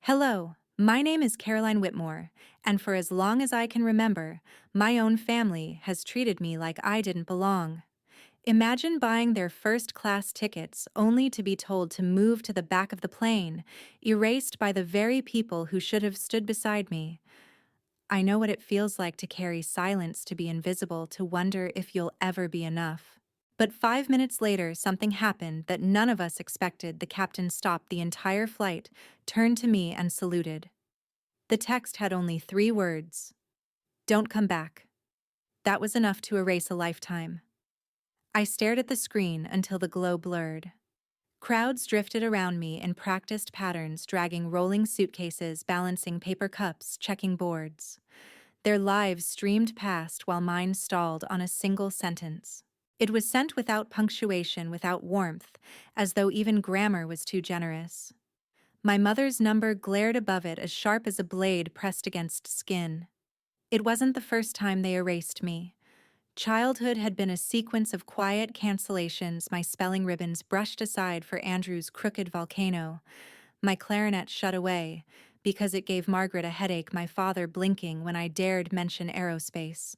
Hello, my name is Caroline Whitmore, and for as long as I can remember, my own family has treated me like I didn't belong. Imagine buying their first-class tickets only to be told to move to the back of the plane, erased by the very people who should have stood beside me. I know what it feels like to carry silence, to be invisible, to wonder if you'll ever be enough. But 5 minutes later, something happened that none of us expected. The captain stopped the entire flight, turned to me, and saluted. The text had only 3 words: "Don't come back." That was enough to erase a lifetime. I stared at the screen until the glow blurred. Crowds drifted around me in practiced patterns, dragging rolling suitcases, balancing paper cups, checking boards. Their lives streamed past while mine stalled on a single sentence. It was sent without punctuation, without warmth, as though even grammar was too generous. My mother's number glared above it, as sharp as a blade pressed against skin. It wasn't the first time they erased me. Childhood had been a sequence of quiet cancellations, my spelling ribbons brushed aside for Andrew's crooked volcano, my clarinet shut away because it gave Margaret a headache, my father blinking when I dared mention aerospace.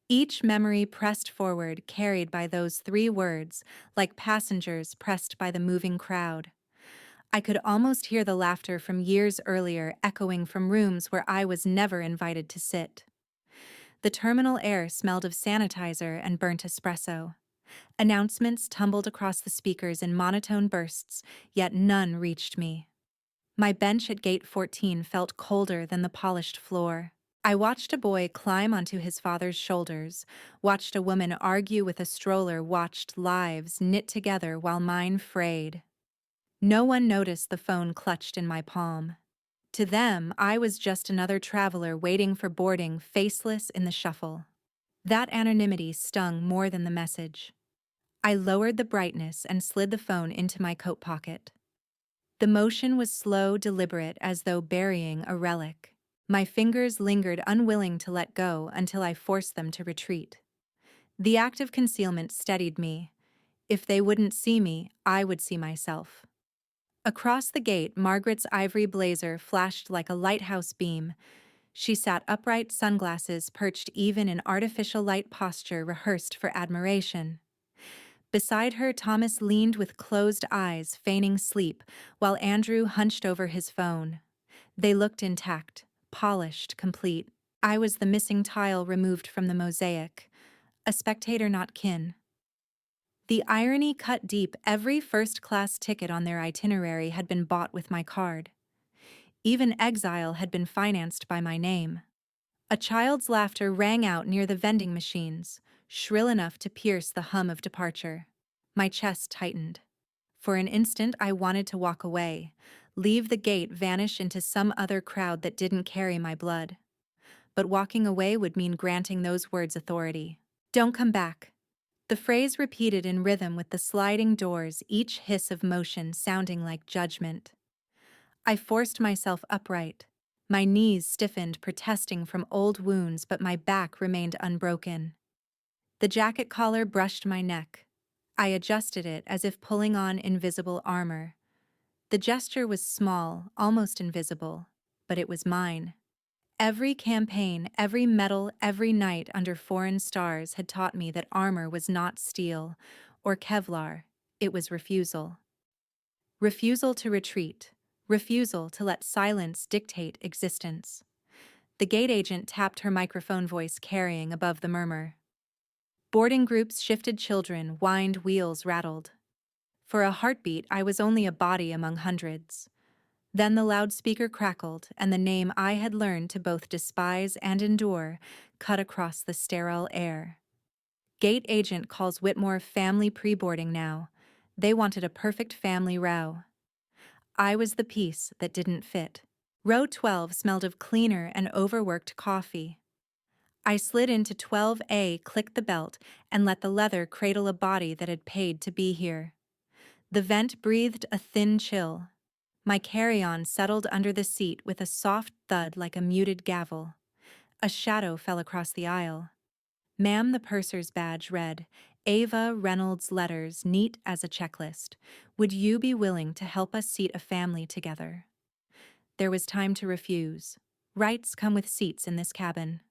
Each memory pressed forward, carried by those 3 words, like passengers pressed by the moving crowd. I could almost hear the laughter from years earlier echoing from rooms where I was never invited to sit. The terminal air smelled of sanitizer and burnt espresso. Announcements tumbled across the speakers in monotone bursts, yet none reached me. My bench at gate 14 felt colder than the polished floor. I watched a boy climb onto his father's shoulders, watched a woman argue with a stroller, watched lives knit together while mine frayed. No one noticed the phone clutched in my palm. To them, I was just another traveler waiting for boarding, faceless in the shuffle. That anonymity stung more than the message. I lowered the brightness and slid the phone into my coat pocket. The motion was slow, deliberate, as though burying a relic. My fingers lingered, unwilling to let go until I forced them to retreat. The act of concealment steadied me. If they wouldn't see me, I would see myself. Across the gate, Margaret's ivory blazer flashed like a lighthouse beam. She sat upright, sunglasses perched even in artificial light, posture rehearsed for admiration. Beside her, Thomas leaned with closed eyes, feigning sleep, while Andrew hunched over his phone. They looked intact, polished, complete. I was the missing tile removed from the mosaic, a spectator not kin. The irony cut deep. Every first-class ticket on their itinerary had been bought with my card. Even exile had been financed by my name. A child's laughter rang out near the vending machines, shrill enough to pierce the hum of departure. My chest tightened. For an instant, I wanted to walk away, leave the gate, vanish into some other crowd that didn't carry my blood. But walking away would mean granting those words authority. "Don't come back." The phrase repeated in rhythm with the sliding doors, each hiss of motion sounding like judgment. I forced myself upright. My knees stiffened, protesting from old wounds, but my back remained unbroken. The jacket collar brushed my neck. I adjusted it as if pulling on invisible armor. The gesture was small, almost invisible, but it was mine. Every campaign, every medal, every night under foreign stars had taught me that armor was not steel or Kevlar, it was refusal. Refusal to retreat, refusal to let silence dictate existence. The gate agent tapped her microphone, voice carrying above the murmur. Boarding groups shifted, children whined, wheels rattled. For a heartbeat, I was only a body among hundreds. Then the loudspeaker crackled, and the name I had learned to both despise and endure cut across the sterile air. Gate agent calls Whitmore family pre-boarding now. They wanted a perfect family row. I was the piece that didn't fit. Row 12 smelled of cleaner and overworked coffee. I slid into 12A, clicked the belt, and let the leather cradle a body that had paid to be here. The vent breathed a thin chill. My carry-on settled under the seat with a soft thud like a muted gavel. A shadow fell across the aisle. Ma'am, the purser's badge read, Ava Reynolds, letters neat as a checklist. Would you be willing to help us seat a family together? There was time to refuse. Rights come with seats in this cabin.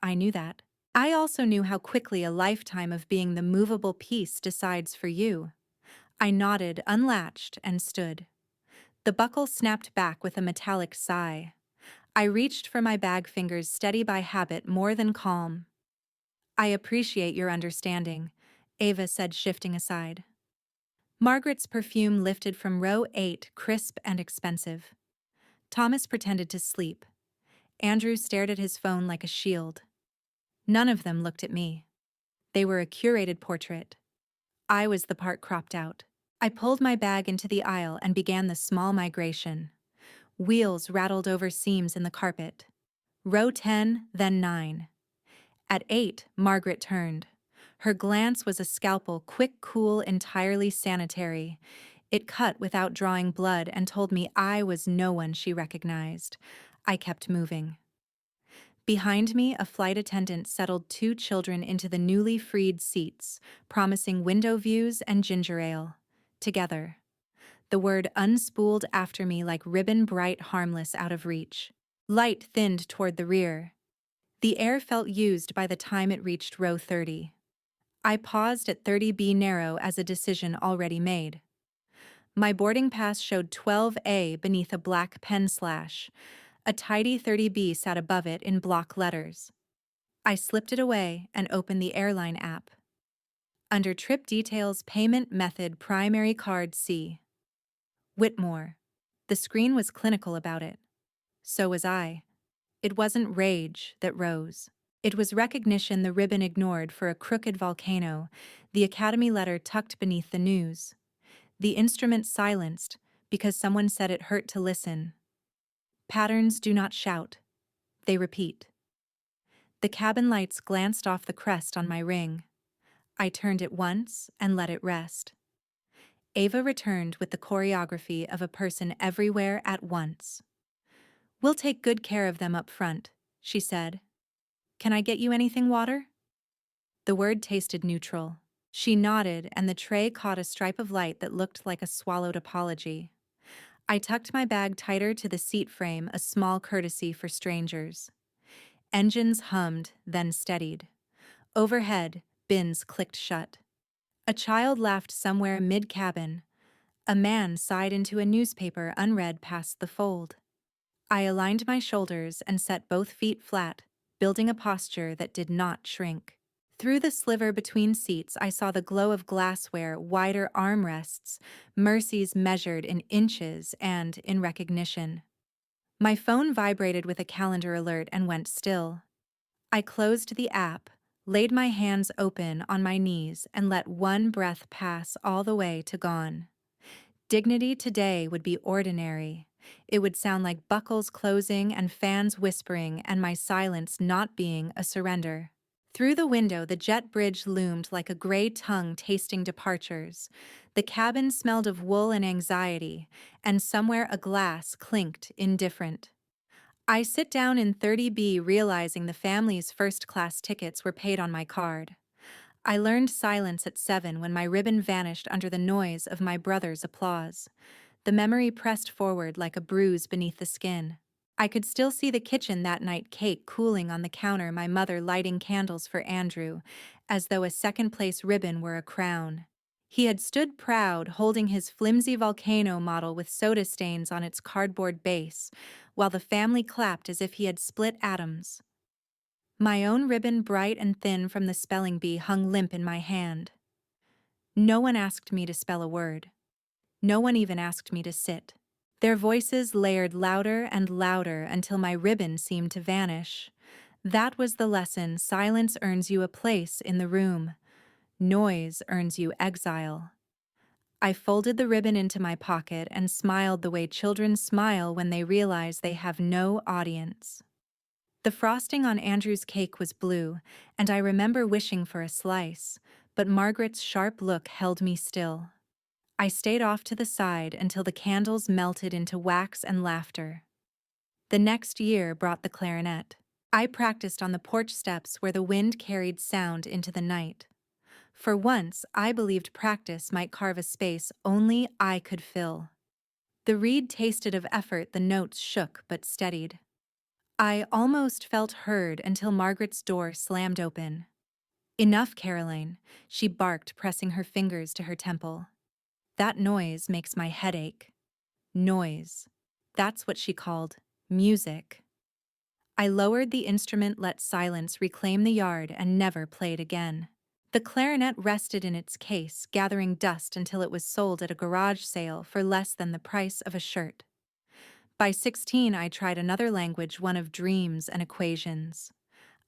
I knew that. I also knew how quickly a lifetime of being the movable piece decides for you. I nodded, unlatched, and stood. The buckle snapped back with a metallic sigh. I reached for my bag, fingers steady by habit more than calm. I appreciate your understanding, Ava said, shifting aside. Margaret's perfume lifted from row 8, crisp and expensive. Thomas pretended to sleep. Andrew stared at his phone like a shield. None of them looked at me. They were a curated portrait. I was the part cropped out. I pulled my bag into the aisle and began the small migration. Wheels rattled over seams in the carpet. Row 10, then 9. At 8, Margaret turned. Her glance was a scalpel, quick, cool, entirely sanitary. It cut without drawing blood and told me I was no one she recognized. I kept moving. Behind me, a flight attendant settled 2 children into the newly freed seats, promising window views and ginger ale. Together. The word unspooled after me like ribbon, bright, harmless, out of reach. Light thinned toward the rear. The air felt used by the time it reached row 30. I paused at 30B, narrow as a decision already made. My boarding pass showed 12A beneath a black pen slash. A tidy 30B sat above it in block letters. I slipped it away and opened the airline app. Under trip details, payment method, primary card C. Whitmore. The screen was clinical about it. So was I. It wasn't rage that rose. It was recognition the ribbon ignored for a crooked volcano, the Academy letter tucked beneath the news. The instrument silenced because someone said it hurt to listen. Patterns do not shout. They repeat. The cabin lights glanced off the crest on my ring. I turned it once and let it rest. Ava returned with the choreography of a person everywhere at once. "We'll take good care of them up front," she said. "Can I get you anything, water?" The word tasted neutral. She nodded, and the tray caught a stripe of light that looked like a swallowed apology. I tucked my bag tighter to the seat frame, a small courtesy for strangers. Engines hummed, then steadied. Overhead, bins clicked shut. A child laughed somewhere mid-cabin. A man sighed into a newspaper unread past the fold. I aligned my shoulders and set both feet flat, building a posture that did not shrink. Through the sliver between seats, I saw the glow of glassware, wider armrests, mercies measured in inches and in recognition. My phone vibrated with a calendar alert and went still. I closed the app, laid my hands open on my knees, and let one breath pass all the way to gone. Dignity today would be ordinary. It would sound like buckles closing and fans whispering, and my silence not being a surrender. Through the window, the jet bridge loomed like a gray tongue tasting departures. The cabin smelled of wool and anxiety, and somewhere a glass clinked indifferent. I sit down in 30B, realizing the family's first-class tickets were paid on my card. I learned silence at 7 when my ribbon vanished under the noise of my brother's applause. The memory pressed forward like a bruise beneath the skin. I could still see the kitchen that night, cake cooling on the counter, my mother lighting candles for Andrew, as though a second-place ribbon were a crown. He had stood proud, holding his flimsy volcano model with soda stains on its cardboard base, while the family clapped as if he had split atoms. My own ribbon, bright and thin from the spelling bee, hung limp in my hand. No one asked me to spell a word. No one even asked me to sit. Their voices layered louder and louder until my ribbon seemed to vanish. That was the lesson: silence earns you a place in the room. Noise earns you exile. I folded the ribbon into my pocket and smiled the way children smile when they realize they have no audience. The frosting on Andrew's cake was blue, and I remember wishing for a slice, but Margaret's sharp look held me still. I stayed off to the side until the candles melted into wax and laughter. The next year brought the clarinet. I practiced on the porch steps where the wind carried sound into the night. For once, I believed practice might carve a space only I could fill. The reed tasted of effort, the notes shook but steadied. I almost felt heard until Margaret's door slammed open. "Enough, Caroline," she barked, pressing her fingers to her temple. "That noise makes my head ache." Noise. That's what she called music. I lowered the instrument, let silence reclaim the yard, and never played again. The clarinet rested in its case, gathering dust until it was sold at a garage sale for less than the price of a shirt. By 16, I tried another language, one of dreams and equations.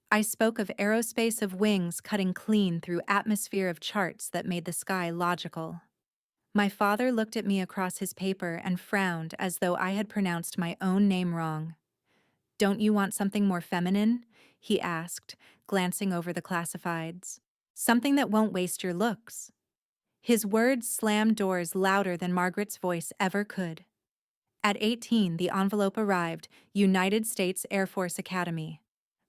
I spoke of aerospace, of wings cutting clean through atmosphere, of charts that made the sky logical. My father looked at me across his paper and frowned as though I had pronounced my own name wrong. "Don't you want something more feminine?" he asked, glancing over the classifieds. "Something that won't waste your looks." His words slammed doors louder than Margaret's voice ever could. At 18, the envelope arrived, United States Air Force Academy.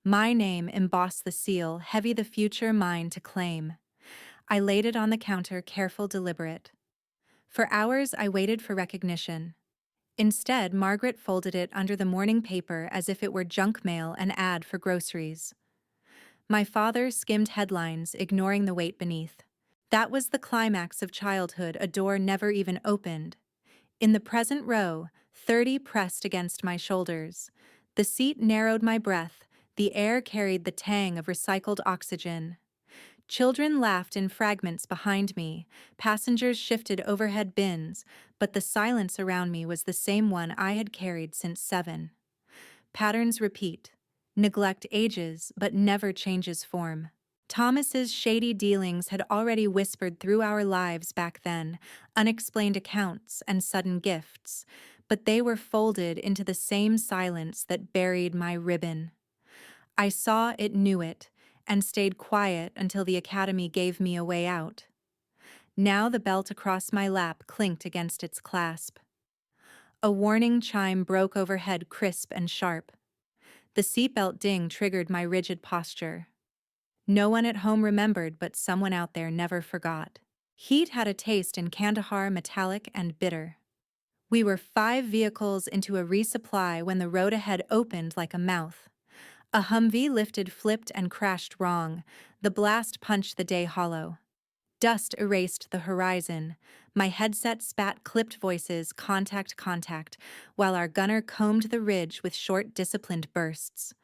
My name embossed the seal, heavy, the future mine to claim. I laid it on the counter, careful, deliberate. For hours I waited for recognition. Instead, Margaret folded it under the morning paper as if it were junk mail, an ad for groceries. My father skimmed headlines, ignoring the weight beneath. That was the climax of childhood, a door never even opened. In the present row, 30 pressed against my shoulders. The seat narrowed my breath, the air carried the tang of recycled oxygen. Children laughed in fragments behind me, passengers shifted overhead bins, but the silence around me was the same one I had carried since 7. Patterns repeat. Neglect ages, but never changes form. Thomas's shady dealings had already whispered through our lives back then, unexplained accounts and sudden gifts, but they were folded into the same silence that buried my ribbon. I saw it, knew it, and stayed quiet until the academy gave me a way out. Now the belt across my lap clinked against its clasp. A warning chime broke overhead, crisp and sharp. The seatbelt ding triggered my rigid posture. No one at home remembered, but someone out there never forgot. Heat had a taste in Kandahar, metallic and bitter. We were 5 vehicles into a resupply when the road ahead opened like a mouth. A Humvee lifted, flipped, and crashed wrong. The blast punched the day hollow. Dust erased the horizon. My headset spat clipped voices, contact, contact, while our gunner combed the ridge with short, disciplined bursts.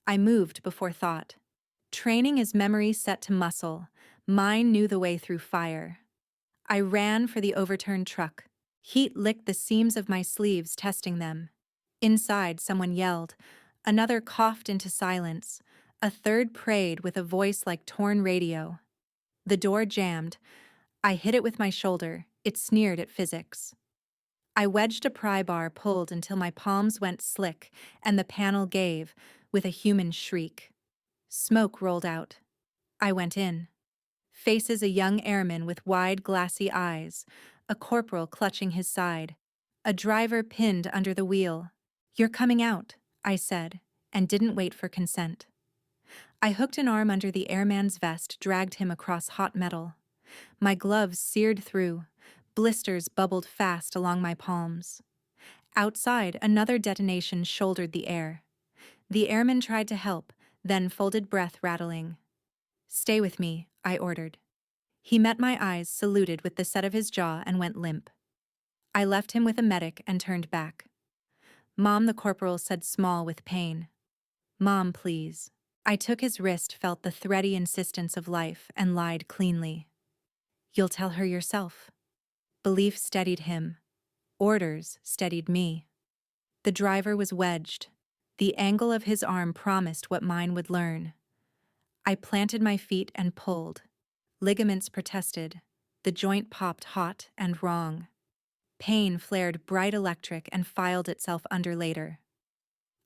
I moved before thought. Training is memory set to muscle. Mine knew the way through fire. I ran for the overturned truck. Heat licked the seams of my sleeves, testing them. Inside, someone yelled. Another coughed into silence. A third prayed with a voice like torn radio. The door jammed. I hit it with my shoulder. It sneered at physics. I wedged a pry bar, pulled until my palms went slick, and the panel gave, with a human shriek. Smoke rolled out. I went in. Faces: a young airman with wide, glassy eyes, a corporal clutching his side, a driver pinned under the wheel. "You're coming out," I said, and didn't wait for consent. I hooked an arm under the airman's vest, dragged him across hot metal. My gloves seared through. Blisters bubbled fast along my palms. Outside, another detonation shouldered the air. The airman tried to help, then folded, breath rattling. "Stay with me," I ordered. He met my eyes, saluted with the set of his jaw, and went limp. I left him with a medic and turned back. "Mom," the corporal said, small with pain. "Mom, please." I took his wrist, felt the thready insistence of life, and lied cleanly. "You'll tell her yourself." Belief steadied him. Orders steadied me. The driver was wedged. The angle of his arm promised what mine would learn. I planted my feet and pulled. Ligaments protested. The joint popped hot and wrong. Pain flared bright electric and filed itself under later.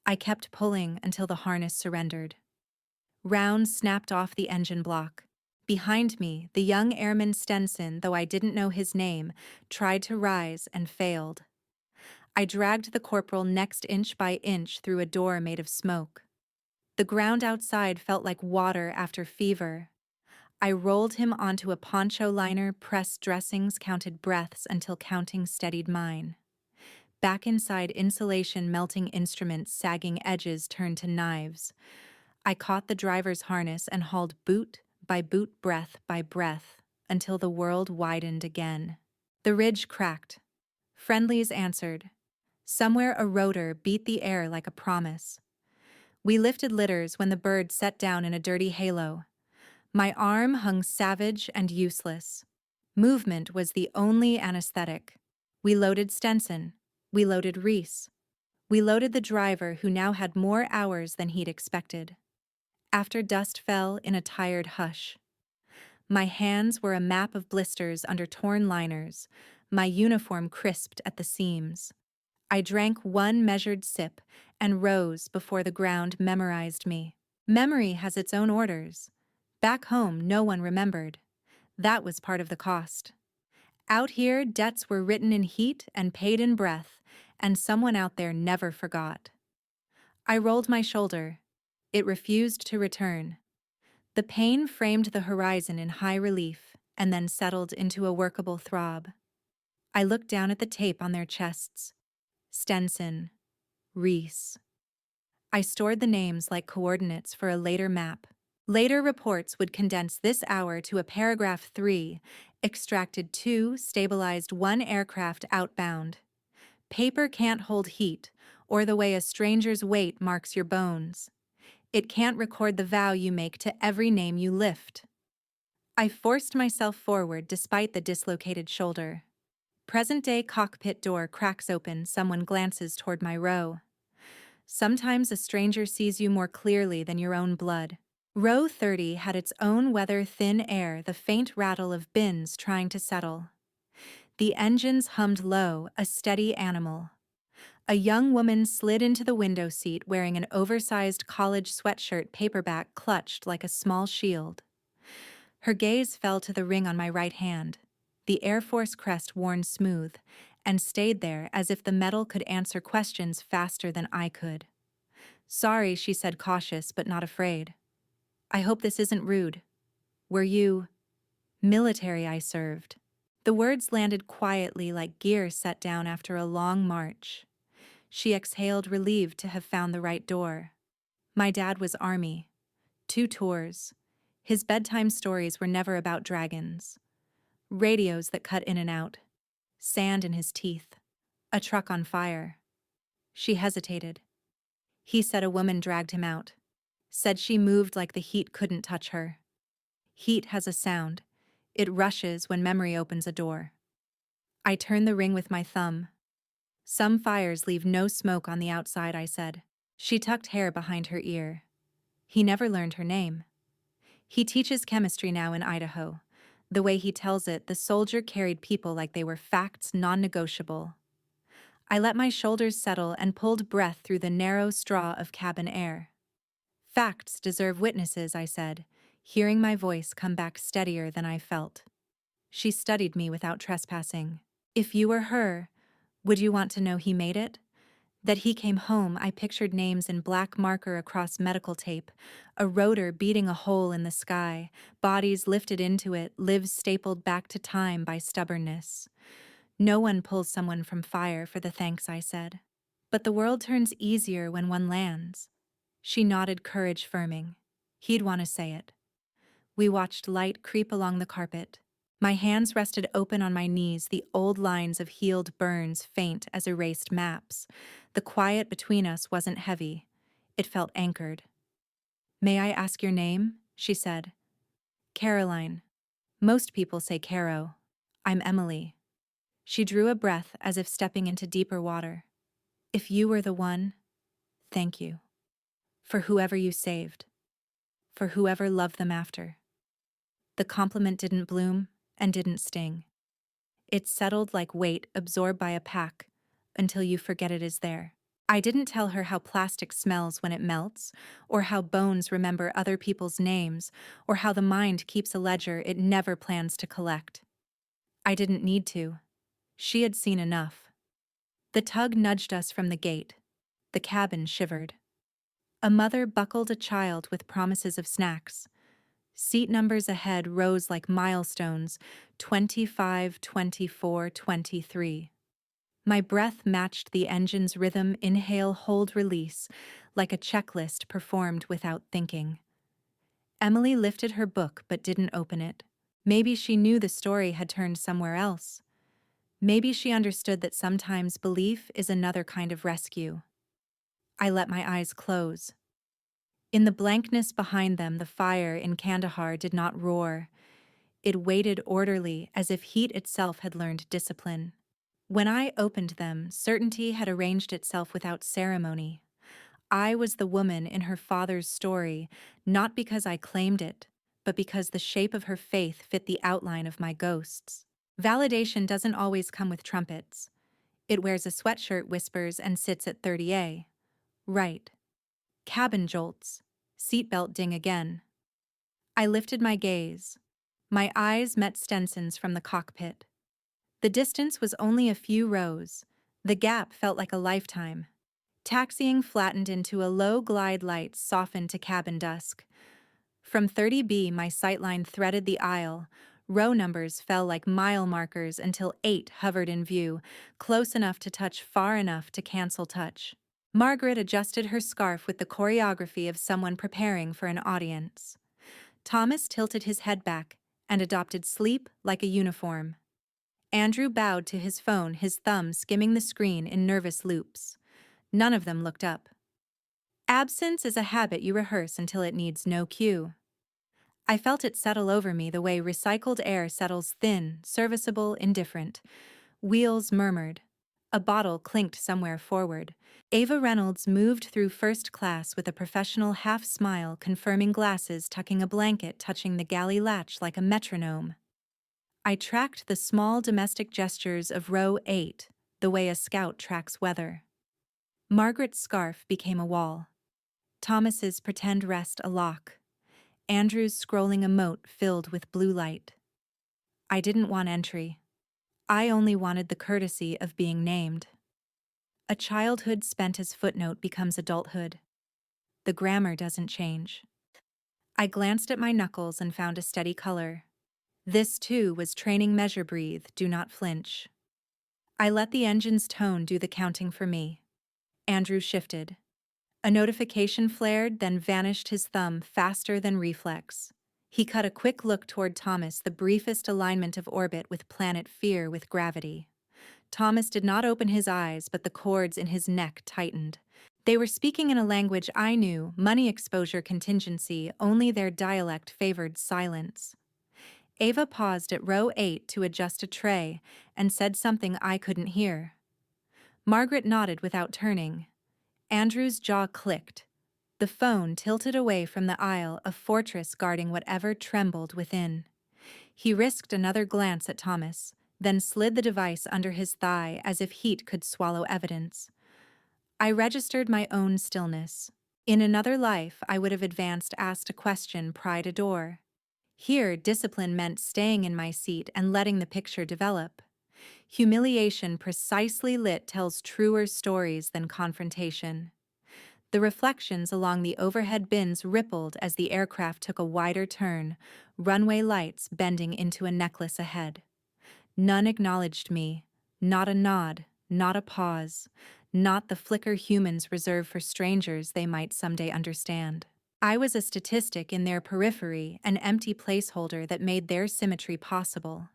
I kept pulling until the harness surrendered. Rounds snapped off the engine block. Behind me, the young airman Stenson, though I didn't know his name, tried to rise and failed. I dragged the corporal next, inch by inch, through a door made of smoke. The ground outside felt like water after fever. I rolled him onto a poncho liner, pressed dressings, counted breaths until counting steadied mine. Back inside insulation, melting instruments, sagging edges turned to knives. I caught the driver's harness and hauled boot by boot, breath by breath, until the world widened again. The ridge cracked. Friendlies answered. Somewhere a rotor beat the air like a promise. We lifted litters when the bird set down in a dirty halo. My arm hung savage and useless. Movement was the only anesthetic. We loaded Stenson. We loaded Reese. We loaded the driver, who now had more hours than he'd expected. After dust fell in a tired hush. My hands were a map of blisters under torn liners, my uniform crisped at the seams. I drank one measured sip and rose before the ground memorized me. Memory has its own orders. Back home, no one remembered. That was part of the cost. Out here, debts were written in heat and paid in breath, and someone out there never forgot. I rolled my shoulder. It refused to return. The pain framed the horizon in high relief and then settled into a workable throb. I looked down at the tape on their chests. Stenson, Reese. I stored the names like coordinates for a later map. Later reports would condense this hour to a paragraph 3, extracted 2, stabilized 1 aircraft outbound. Paper can't hold heat, or the way a stranger's weight marks your bones. It can't record the vow you make to every name you lift. I forced myself forward despite the dislocated shoulder. Present-day cockpit door cracks open, someone glances toward my row. Sometimes a stranger sees you more clearly than your own blood. Row 30 had its own weather-thin air, the faint rattle of bins trying to settle. The engines hummed low, a steady animal. A young woman slid into the window seat wearing an oversized college sweatshirt, paperback clutched like a small shield. Her gaze fell to the ring on my right hand, the Air Force crest worn smooth, and stayed there as if the metal could answer questions faster than I could. "Sorry," she said, cautious but not afraid. "I hope this isn't rude. Were you military?" I served. The words landed quietly like gear set down after a long march. She exhaled, relieved to have found the right door. My dad was Army. 2 tours. His bedtime stories were never about dragons. Radios that cut in and out. Sand in his teeth. A truck on fire. She hesitated. He said a woman dragged him out. Said she moved like the heat couldn't touch her. Heat has a sound. It rushes when memory opens a door. I turned the ring with my thumb. "Some fires leave no smoke on the outside," I said. She tucked hair behind her ear. "He never learned her name. He teaches chemistry now in Idaho. The way he tells it, the soldier carried people like they were facts, non-negotiable." I let my shoulders settle and pulled breath through the narrow straw of cabin air. "Facts deserve witnesses," I said, hearing my voice come back steadier than I felt. She studied me without trespassing. "If you were her, would you want to know he made it? That he came home?" I pictured names in black marker across medical tape, a rotor beating a hole in the sky, bodies lifted into it, lives stapled back to time by stubbornness. "No one pulls someone from fire for the thanks," I said. "But the world turns easier when one lands." She nodded, courage firming. He'd want to say it. We watched light creep along the carpet. My hands rested open on my knees, the old lines of healed burns faint as erased maps. The quiet between us wasn't heavy. It felt anchored. "May I ask your name?" she said. "Caroline. Most people say Caro. I'm Emily." She drew a breath as if stepping into deeper water. "If you were the one, thank you. For whoever you saved. For whoever loved them after." The compliment didn't bloom and didn't sting. It settled like weight absorbed by a pack until you forget it is there. I didn't tell her how plastic smells when it melts, or how bones remember other people's names, or how the mind keeps a ledger it never plans to collect. I didn't need to. She had seen enough. The tug nudged us from the gate. The cabin shivered. A mother buckled a child with promises of snacks. Seat numbers ahead rose like milestones, 25, 24, 23. My breath matched the engine's rhythm, inhale, hold, release, like a checklist performed without thinking. Emily lifted her book but didn't open it. Maybe she knew the story had turned somewhere else. Maybe she understood that sometimes belief is another kind of rescue. I let my eyes close. In the blankness behind them, the fire in Kandahar did not roar. It waited orderly, as if heat itself had learned discipline. When I opened them, certainty had arranged itself without ceremony. I was the woman in her father's story, not because I claimed it, but because the shape of her faith fit the outline of my ghosts. Validation doesn't always come with trumpets. It wears a sweatshirt, whispers, and sits at 30A. Right. Cabin jolts. Seatbelt ding again. I lifted my gaze. My eyes met Stenson's from the cockpit. The distance was only a few rows. The gap felt like a lifetime. Taxiing flattened into a low glide, lights softened to cabin dusk. From 30B, my sightline threaded the aisle. Row numbers fell like mile markers until 8 hovered in view, close enough to touch, far enough to cancel touch. Margaret adjusted her scarf with the choreography of someone preparing for an audience. Thomas tilted his head back and adopted sleep like a uniform. Andrew bowed to his phone, his thumb skimming the screen in nervous loops. None of them looked up. Absence is a habit you rehearse until it needs no cue. I felt it settle over me the way recycled air settles, thin, serviceable, indifferent. Wheels murmured. A bottle clinked somewhere forward. Ava Reynolds moved through first class with a professional half-smile, confirming glasses, tucking a blanket, touching the galley latch like a metronome. I tracked the small domestic gestures of row 8, the way a scout tracks weather. Margaret's scarf became a wall. Thomas's pretend rest a lock. Andrew's scrolling emote filled with blue light. I didn't want entry. I only wanted the courtesy of being named. A childhood spent as footnote becomes adulthood. The grammar doesn't change. I glanced at my knuckles and found a steady color. This, too, was training. Measure, breathe, do not flinch. I let the engine's tone do the counting for me. Andrew shifted. A notification flared, then vanished, his thumb faster than reflex. He cut a quick look toward Thomas, the briefest alignment of orbit with planet fear with gravity. Thomas did not open his eyes, but the cords in his neck tightened. They were speaking in a language I knew, money exposure contingency, only their dialect favored silence. Ava paused at row 8 to adjust a tray and said something I couldn't hear. Margaret nodded without turning. Andrew's jaw clicked. The phone tilted away from the aisle, a fortress guarding whatever trembled within. He risked another glance at Thomas, then slid the device under his thigh as if heat could swallow evidence. I registered my own stillness. In another life, I would have advanced, asked a question, pried a door. Here, discipline meant staying in my seat and letting the picture develop. Humiliation precisely lit tells truer stories than confrontation. The reflections along the overhead bins rippled as the aircraft took a wider turn, runway lights bending into a necklace ahead. None acknowledged me, not a nod, not a pause, not the flicker humans reserve for strangers they might someday understand. I was a statistic in their periphery, an empty placeholder that made their symmetry possible.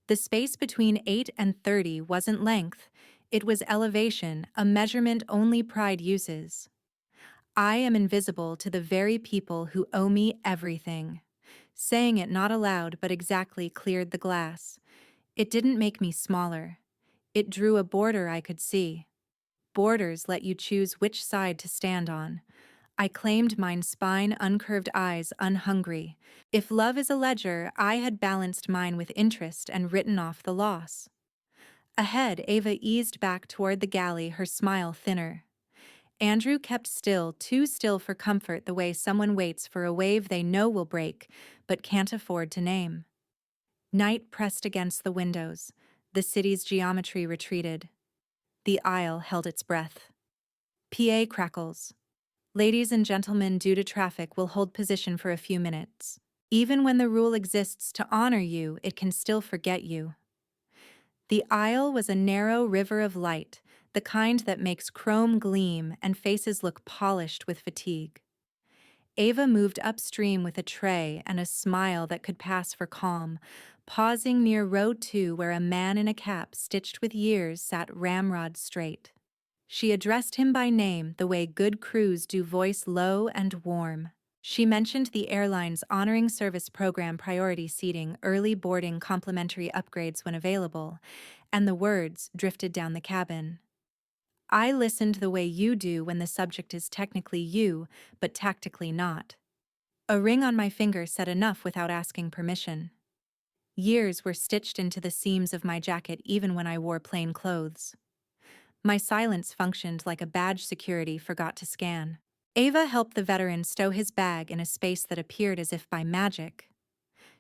The space between 8 and 30 wasn't length, it was elevation, a measurement only pride uses. I am invisible to the very people who owe me everything. Saying it not aloud but exactly cleared the glass. It didn't make me smaller. It drew a border I could see. Borders let you choose which side to stand on. I claimed mine, spine, uncurved eyes, unhungry. If love is a ledger, I had balanced mine with interest and written off the loss. Ahead, Ava eased back toward the galley, her smile thinner. Andrew kept still, too still for comfort, the way someone waits for a wave they know will break, but can't afford to name. Night pressed against the windows. The city's geometry retreated. The aisle held its breath. PA crackles. Ladies and gentlemen, due to traffic, will hold position for a few minutes. Even when the rule exists to honor you, it can still forget you. The aisle was a narrow river of light, the kind that makes chrome gleam and faces look polished with fatigue. Ava moved upstream with a tray and a smile that could pass for calm, pausing near row 2 where a man in a cap stitched with years sat ramrod straight. She addressed him by name the way good crews do, voice low and warm. She mentioned the airline's honoring service program, priority seating, early boarding, complimentary upgrades when available, and the words drifted down the cabin. I listened the way you do when the subject is technically you, but tactically not. A ring on my finger said enough without asking permission. Years were stitched into the seams of my jacket even when I wore plain clothes. My silence functioned like a badge security forgot to scan. Ava helped the veteran stow his bag in a space that appeared as if by magic.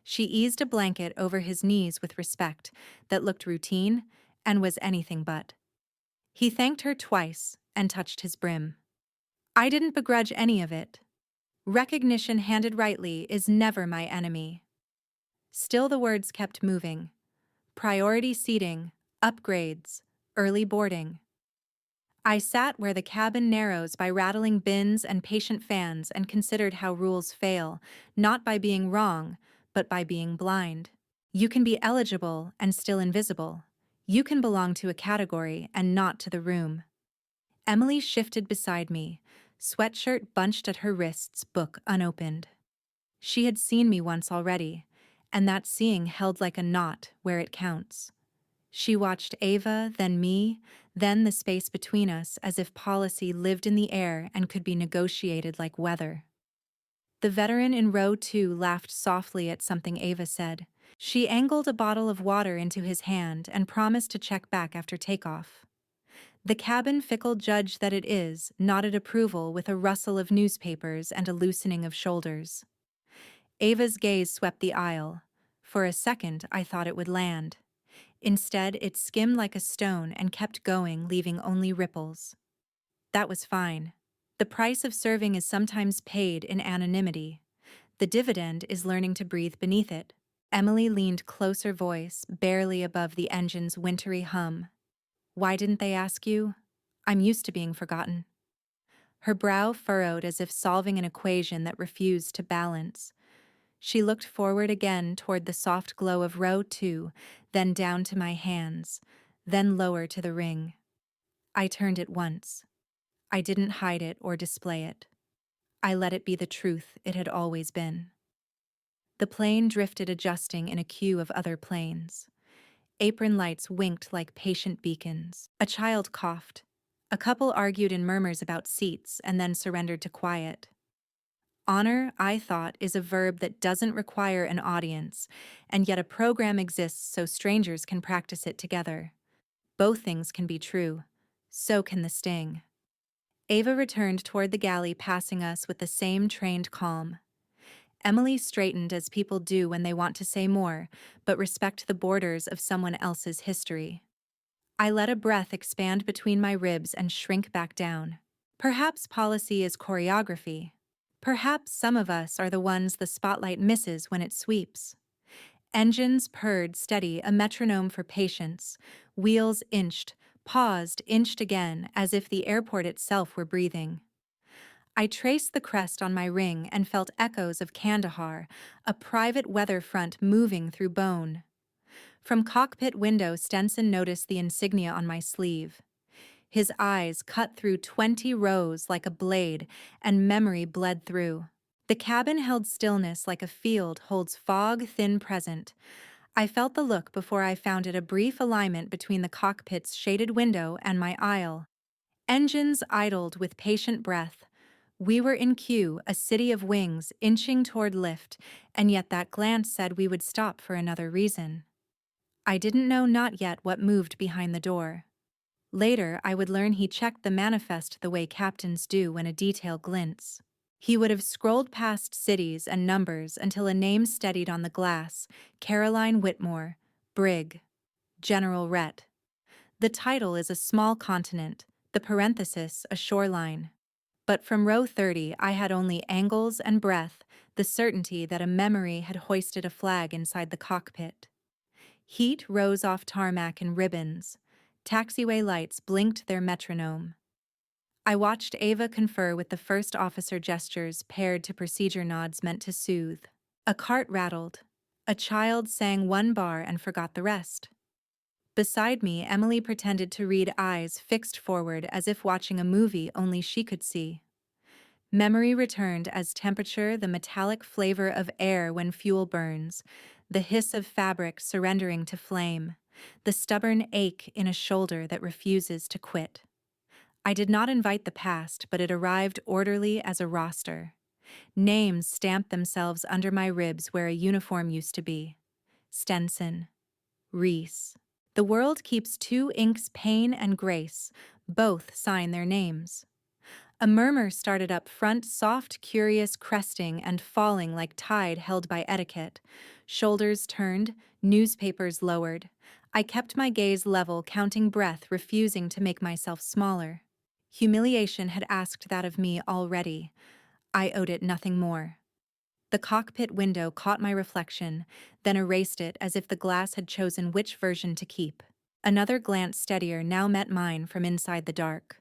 She eased a blanket over his knees with respect that looked routine and was anything but. He thanked her twice and touched his brim. I didn't begrudge any of it. Recognition handed rightly is never my enemy. Still the words kept moving. Priority seating, upgrades, early boarding. I sat where the cabin narrows by rattling bins and patient fans and considered how rules fail, not by being wrong, but by being blind. You can be eligible and still invisible. You can belong to a category and not to the room. Emily shifted beside me, sweatshirt bunched at her wrists, book unopened. She had seen me once already, and that seeing held like a knot where it counts. She watched Ava, then me, then the space between us, as if policy lived in the air and could be negotiated like weather. The veteran in row 2 laughed softly at something Ava said. She angled a bottle of water into his hand and promised to check back after takeoff. The cabin fickle judge that it is nodded approval with a rustle of newspapers and a loosening of shoulders. Ava's gaze swept the aisle. For a second, I thought it would land. Instead, it skimmed like a stone and kept going, leaving only ripples. That was fine. The price of serving is sometimes paid in anonymity. The dividend is learning to breathe beneath it. Emily leaned closer, voice barely above the engine's wintry hum. Why didn't they ask you? I'm used to being forgotten. Her brow furrowed as if solving an equation that refused to balance. She looked forward again toward the soft glow of row 2, then down to my hands, then lower to the ring. I turned it once. I didn't hide it or display it. I let it be the truth it had always been. The plane drifted, adjusting in a queue of other planes. Apron lights winked like patient beacons. A child coughed. A couple argued in murmurs about seats and then surrendered to quiet. Honor, I thought, is a verb that doesn't require an audience, and yet a program exists so strangers can practice it together. Both things can be true. So can the sting. Ava returned toward the galley, passing us with the same trained calm. Emily straightened as people do when they want to say more, but respect the borders of someone else's history. I let a breath expand between my ribs and shrink back down. Perhaps policy is choreography. Perhaps some of us are the ones the spotlight misses when it sweeps. Engines purred steady, a metronome for patience. Wheels inched, paused, inched again, as if the airport itself were breathing. I traced the crest on my ring and felt echoes of Kandahar, a private weather front moving through bone. From cockpit window, Stenson noticed the insignia on my sleeve. His eyes cut through 20 rows like a blade, and memory bled through. The cabin held stillness like a field holds fog thin present. I felt the look before I found it, a brief alignment between the cockpit's shaded window and my aisle. Engines idled with patient breath. We were in queue, a city of wings, inching toward lift, and yet that glance said we would stop for another reason. I didn't know not yet what moved behind the door. Later, I would learn he checked the manifest the way captains do when a detail glints. He would have scrolled past cities and numbers until a name steadied on the glass: Caroline Whitmore, Brig, General Rhett. The title is a small continent, the parenthesis a shoreline. But from row 30 I had only angles and breath, the certainty that a memory had hoisted a flag inside the cockpit. Heat rose off tarmac in ribbons. Taxiway lights blinked their metronome. I watched Ava confer with the first officer, gestures paired to procedure nods meant to soothe. A cart rattled. A child sang one bar and forgot the rest. Beside me, Emily pretended to read, eyes fixed forward as if watching a movie only she could see. Memory returned as temperature, the metallic flavor of air when fuel burns, the hiss of fabric surrendering to flame, the stubborn ache in a shoulder that refuses to quit. I did not invite the past, but it arrived orderly as a roster. Names stamped themselves under my ribs where a uniform used to be. Stenson. Reese. The world keeps two inks, pain and grace. Both sign their names. A murmur started up front, soft, curious, cresting and falling like tide held by etiquette. Shoulders turned, newspapers lowered. I kept my gaze level, counting breath, refusing to make myself smaller. Humiliation had asked that of me already. I owed it nothing more. The cockpit window caught my reflection, then erased it as if the glass had chosen which version to keep. Another glance, steadier, now met mine from inside the dark.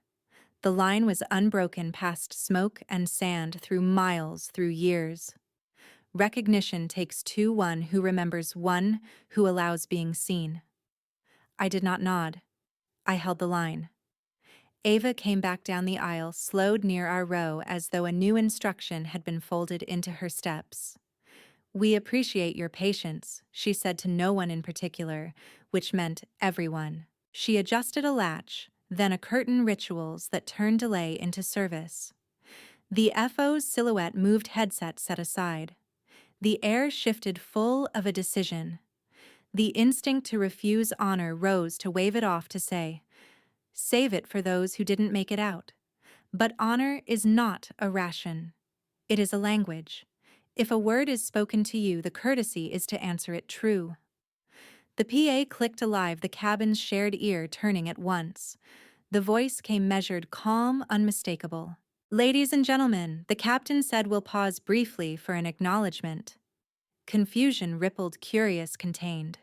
The line was unbroken past smoke and sand, through miles, through years. Recognition takes two, one who remembers, one who allows being seen. I did not nod. I held the line. Ava came back down the aisle, slowed near our row as though a new instruction had been folded into her steps. "We appreciate your patience," she said to no one in particular, which meant everyone. She adjusted a latch, then a curtain, rituals that turned delay into service. The FO's silhouette moved, headset set aside. The air shifted, full of a decision. The instinct to refuse honor rose to wave it off, to say, "Save it for those who didn't make it out." But honor is not a ration. It is a language. If a word is spoken to you, the courtesy is to answer it true. The PA clicked alive, the cabin's shared ear turning at once. The voice came measured, calm, unmistakable. "Ladies and gentlemen," the captain said, "we'll pause briefly for an acknowledgement." Confusion rippled, curious, contained.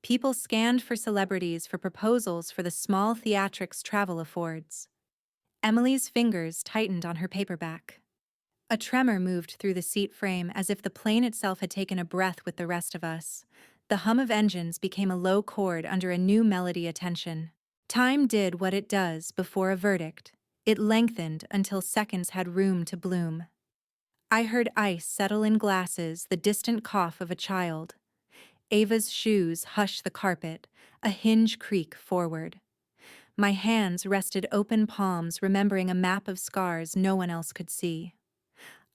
People scanned for celebrities, for proposals, for the small theatrics travel affords. Emily's fingers tightened on her paperback. A tremor moved through the seat frame as if the plane itself had taken a breath with the rest of us. The hum of engines became a low chord under a new melody. Attention. Time did what it does before a verdict. It lengthened until seconds had room to bloom. I heard ice settle in glasses, the distant cough of a child. Ava's shoes hush the carpet, a hinge creak forward. My hands rested, open palms, remembering a map of scars no one else could see.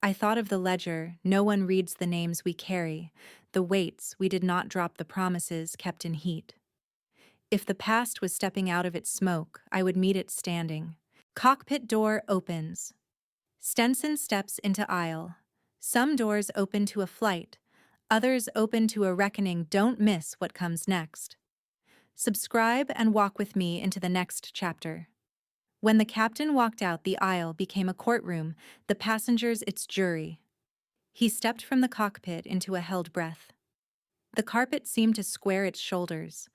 I thought of the ledger. No one reads the names we carry, the weights we did not drop, the promises kept in heat. If the past was stepping out of its smoke, I would meet it standing. Cockpit door opens. Stenson steps into aisle. Some doors open to a flight, others open to a reckoning. Don't miss what comes next. Subscribe and walk with me into the next chapter. When the captain walked out, the aisle became a courtroom, the passengers its jury. He stepped from the cockpit into a held breath. The carpet seemed to square its shoulders.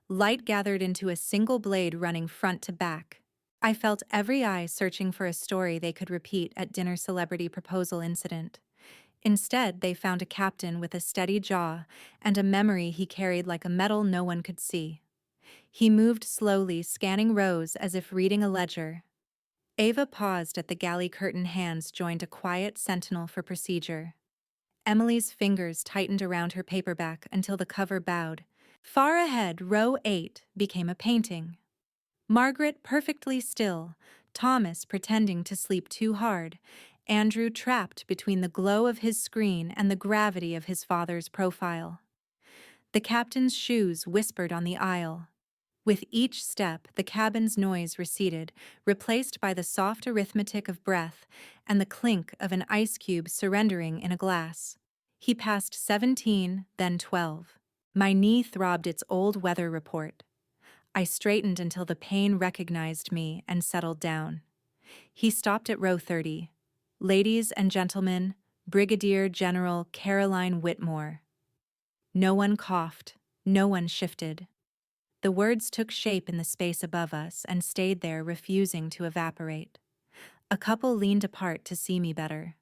Light gathered into a single blade running front to back. I felt every eye searching for a story they could repeat at dinner, celebrity proposal incident. Instead, they found a captain with a steady jaw and a memory he carried like a medal no one could see. He moved slowly, scanning rows as if reading a ledger. Ava paused at the galley curtain, hands joined, a quiet sentinel for procedure. Emily's fingers tightened around her paperback until the cover bowed. Far ahead, row 8 became a painting. Margaret perfectly still, Thomas pretending to sleep too hard, Andrew trapped between the glow of his screen and the gravity of his father's profile. The captain's shoes whispered on the aisle. With each step, the cabin's noise receded, replaced by the soft arithmetic of breath and the clink of an ice cube surrendering in a glass. He passed 17, then 12. My knee throbbed, its old weather report. I straightened until the pain recognized me and settled down. He stopped at row 30. "Ladies and gentlemen, Brigadier General Caroline Whitmore." No one coughed. No one shifted. The words took shape in the space above us and stayed there, refusing to evaporate. A couple leaned apart to see me better.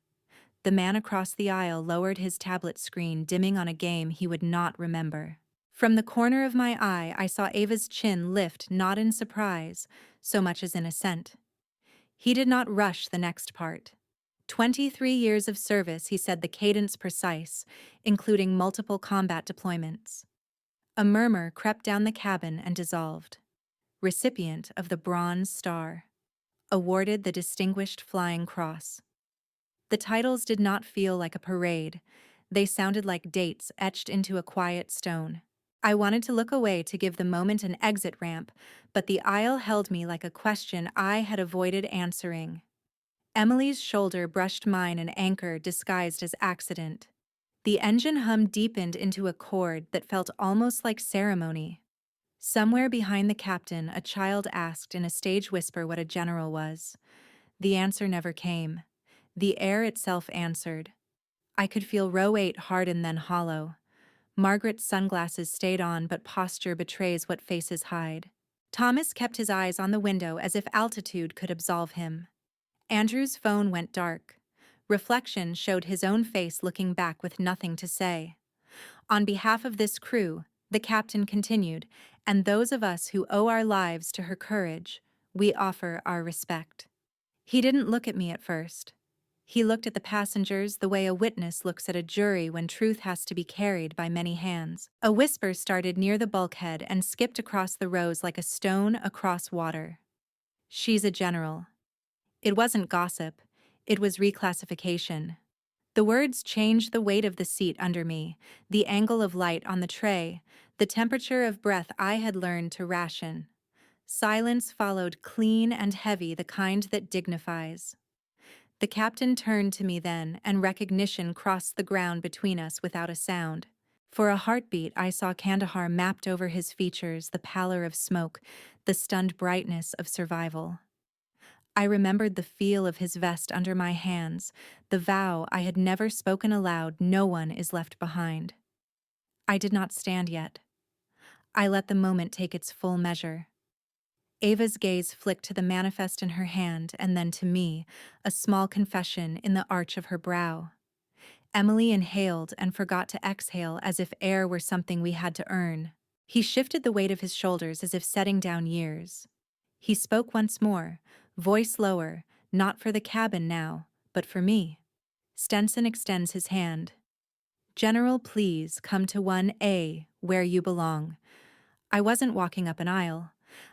The man across the aisle lowered his tablet screen, dimming on a game he would not remember. From the corner of my eye, I saw Ava's chin lift, not in surprise, so much as in assent. He did not rush the next part. 23 years of service, he said, the cadence precise, including multiple combat deployments. A murmur crept down the cabin and dissolved. Recipient of the Bronze Star. Awarded the Distinguished Flying Cross. The titles did not feel like a parade. They sounded like dates etched into a quiet stone. I wanted to look away to give the moment an exit ramp, but the aisle held me like a question I had avoided answering. Emily's shoulder brushed mine, an anchor disguised as accident. The engine hum deepened into a chord that felt almost like ceremony. Somewhere behind the captain, a child asked in a stage whisper what a general was. The answer never came. The air itself answered. I could feel row 8 harden then hollow. Margaret's sunglasses stayed on, but posture betrays what faces hide. Thomas kept his eyes on the window as if altitude could absolve him. Andrew's phone went dark. Reflection showed his own face looking back with nothing to say. On behalf of this crew, the captain continued, and those of us who owe our lives to her courage, we offer our respect. He didn't look at me at first. He looked at the passengers the way a witness looks at a jury when truth has to be carried by many hands. A whisper started near the bulkhead and skipped across the rows like a stone across water. She's a general. It wasn't gossip. It was reclassification. The words changed the weight of the seat under me, the angle of light on the tray, the temperature of breath I had learned to ration. Silence followed, clean and heavy, the kind that dignifies. The captain turned to me then, and recognition crossed the ground between us without a sound. For a heartbeat, I saw Kandahar mapped over his features, the pallor of smoke, the stunned brightness of survival. I remembered the feel of his vest under my hands, the vow I had never spoken aloud: no one is left behind. I did not stand yet. I let the moment take its full measure. Ava's gaze flicked to the manifest in her hand and then to me, a small confession in the arch of her brow. Emily inhaled and forgot to exhale as if air were something we had to earn. He shifted the weight of his shoulders as if setting down years. He spoke once more, voice lower, not for the cabin now, but for me. Stenson extends his hand. General, please come to 1A, where you belong. I wasn't walking up an aisle.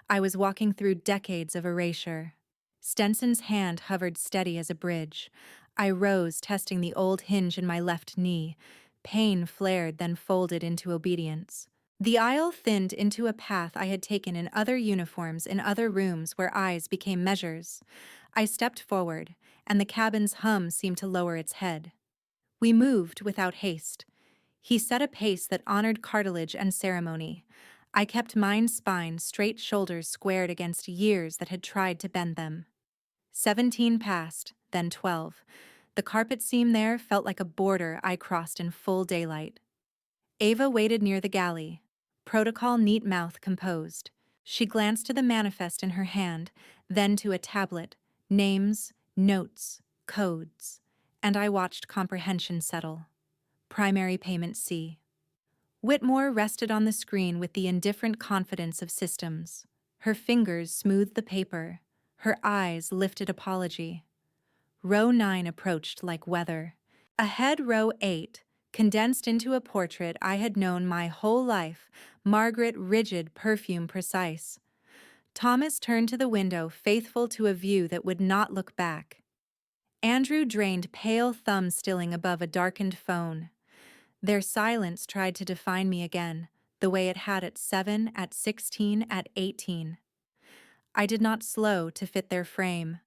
I was walking through decades of erasure. Stenson's hand hovered steady as a bridge. I rose, testing the old hinge in my left knee. Pain flared, then folded into obedience. The aisle thinned into a path I had taken in other uniforms, in other rooms where eyes became measures. I stepped forward, and the cabin's hum seemed to lower its head. We moved without haste. He set a pace that honored cartilage and ceremony. I kept mine spine, straight shoulders squared against years that had tried to bend them. 17 passed, then 12. The carpet seam there felt like a border I crossed in full daylight. Ava waited near the galley, protocol neat mouth composed. She glanced to the manifest in her hand, then to a tablet, names, notes, codes, and I watched comprehension settle. Primary payment C. Whitmore rested on the screen with the indifferent confidence of systems. Her fingers smoothed the paper. Her eyes lifted apology. Row 9 approached like weather. Ahead, row 8, condensed into a portrait I had known my whole life, Margaret, rigid, perfume precise. Thomas turned to the window, faithful to a view that would not look back. Andrew drained, pale thumb stilling above a darkened phone. Their silence tried to define me again, the way it had at 7, at 16, at 18. I did not slow to fit their frame.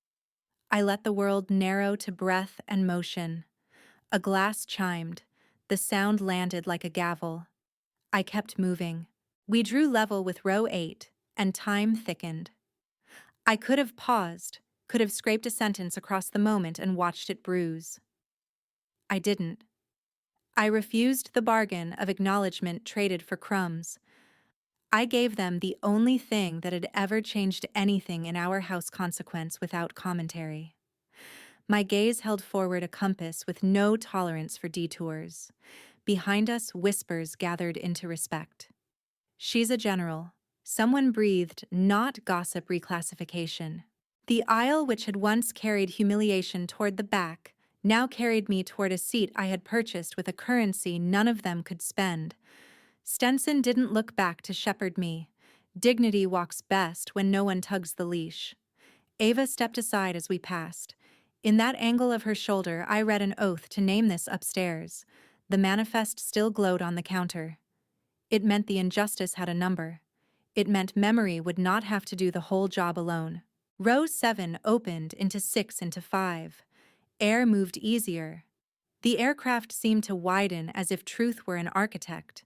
I let the world narrow to breath and motion. A glass chimed. The sound landed like a gavel. I kept moving. We drew level with row 8, and time thickened. I could have paused, could have scraped a sentence across the moment and watched it bruise. I didn't. I refused the bargain of acknowledgement traded for crumbs. I gave them the only thing that had ever changed anything in our house: consequence without commentary. My gaze held forward a compass with no tolerance for detours. Behind us, whispers gathered into respect. She's a general. Someone breathed, not gossip reclassification. The aisle, which had once carried humiliation toward the back, now carried me toward a seat I had purchased with a currency none of them could spend. Stenson didn't look back to shepherd me. Dignity walks best when no one tugs the leash. Ava stepped aside as we passed. In that angle of her shoulder, I read an oath to name this upstairs. The manifest still glowed on the counter. It meant the injustice had a number. It meant memory would not have to do the whole job alone. Row 7 opened into 6 into 5. Air moved easier. The aircraft seemed to widen as if truth were an architect.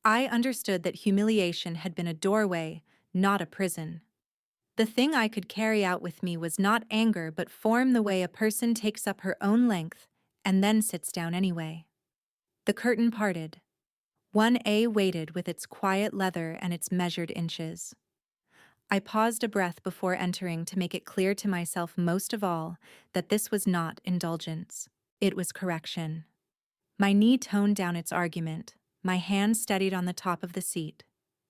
I understood that humiliation had been a doorway, not a prison. The thing I could carry out with me was not anger but form, the way a person takes up her own length and then sits down anyway. The curtain parted. 1A waited with its quiet leather and its measured inches. I paused a breath before entering to make it clear to myself most of all that this was not indulgence. It was correction. My knee toned down its argument. My hand steadied on the top of the seat.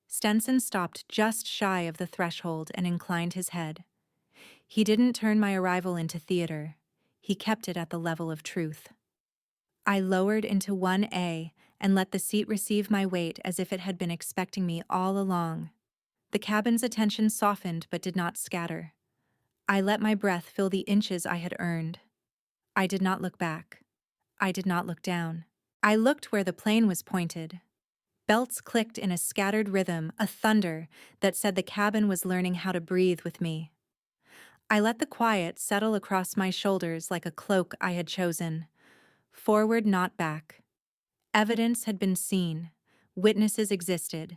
Stenson stopped just shy of the threshold and inclined his head. He didn't turn my arrival into theater. He kept it at the level of truth. I lowered into 1A and let the seat receive my weight as if it had been expecting me all along. The cabin's attention softened but did not scatter. I let my breath fill the inches I had earned. I did not look back. I did not look down. I looked where the plane was pointed. Belts clicked in a scattered rhythm, a thunder that said the cabin was learning how to breathe with me. I let the quiet settle across my shoulders like a cloak I had chosen. Forward, not back. Evidence had been seen. Witnesses existed.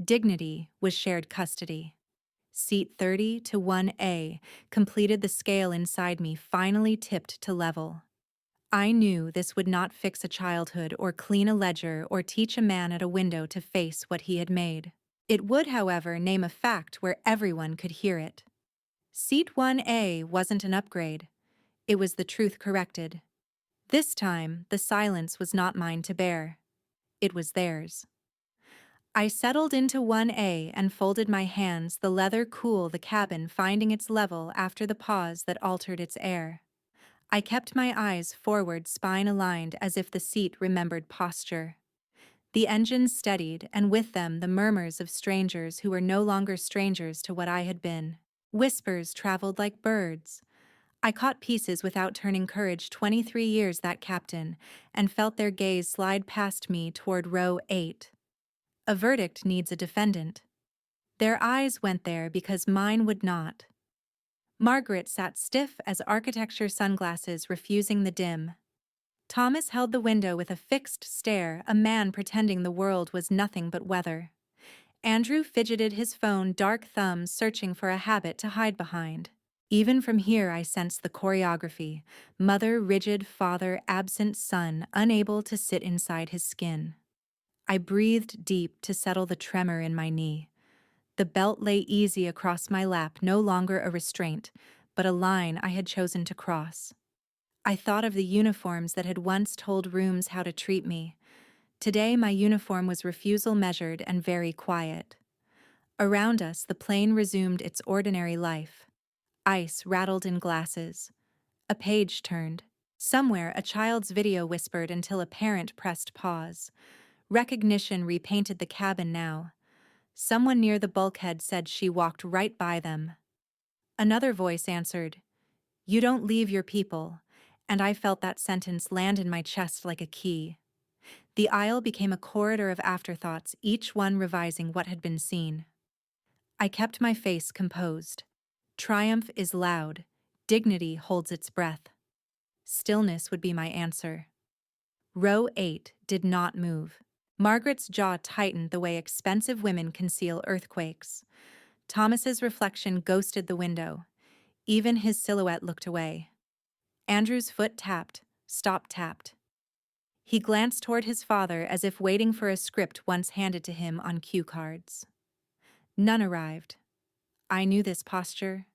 Dignity was shared custody. Seat 30 to 1A completed the scale inside me, finally tipped to level. I knew this would not fix a childhood or clean a ledger or teach a man at a window to face what he had made. It would, however, name a fact where everyone could hear it. Seat 1A wasn't an upgrade. It was the truth corrected. This time, the silence was not mine to bear. It was theirs. I settled into 1A and folded my hands, the leather cool, the cabin finding its level after the pause that altered its air. I kept my eyes forward, spine aligned, as if the seat remembered posture. The engines steadied, and with them the murmurs of strangers who were no longer strangers to what I had been. Whispers traveled like birds. I caught pieces without turning courage. 23 years, that captain, and felt their gaze slide past me toward row 8. A verdict needs a defendant. Their eyes went there because mine would not. Margaret sat stiff as architecture sunglasses, refusing the dim. Thomas held the window with a fixed stare, a man pretending the world was nothing but weather. Andrew fidgeted his phone, dark thumbs searching for a habit to hide behind. Even from here I sensed the choreography: mother rigid, father absent, son unable to sit inside his skin. I breathed deep to settle the tremor in my knee. The belt lay easy across my lap, no longer a restraint, but a line I had chosen to cross. I thought of the uniforms that had once told rooms how to treat me. Today my uniform was refusal, measured and very quiet. Around us the plane resumed its ordinary life. Ice rattled in glasses. A page turned. Somewhere a child's video whispered until a parent pressed pause. Recognition repainted the cabin now. Someone near the bulkhead said she walked right by them. Another voice answered, "You don't leave your people," and I felt that sentence land in my chest like a key. The aisle became a corridor of afterthoughts, each one revising what had been seen. I kept my face composed. Triumph is loud. Dignity holds its breath. Stillness would be my answer. Row 8 did not move. Margaret's jaw tightened the way expensive women conceal earthquakes. Thomas's reflection ghosted the window. Even his silhouette looked away. Andrew's foot tapped, stop tapped. He glanced toward his father as if waiting for a script once handed to him on cue cards. None arrived. I knew this posture.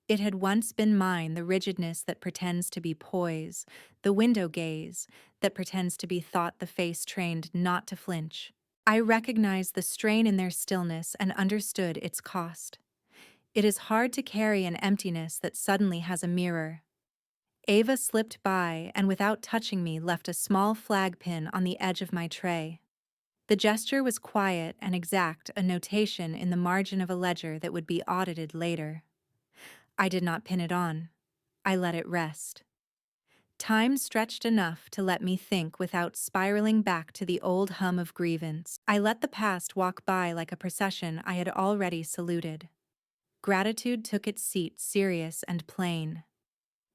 It had once been mine, the rigidness that pretends to be poise, the window gaze that pretends to be thought, the face trained not to flinch. I recognized the strain in their stillness and understood its cost. It is hard to carry an emptiness that suddenly has a mirror. Ava slipped by and without touching me left a small flag pin on the edge of my tray. The gesture was quiet and exact, a notation in the margin of a ledger that would be audited later. I did not pin it on. I let it rest. Time stretched enough to let me think without spiraling back to the old hum of grievance. I let the past walk by like a procession I had already saluted. Gratitude took its seat, serious and plain.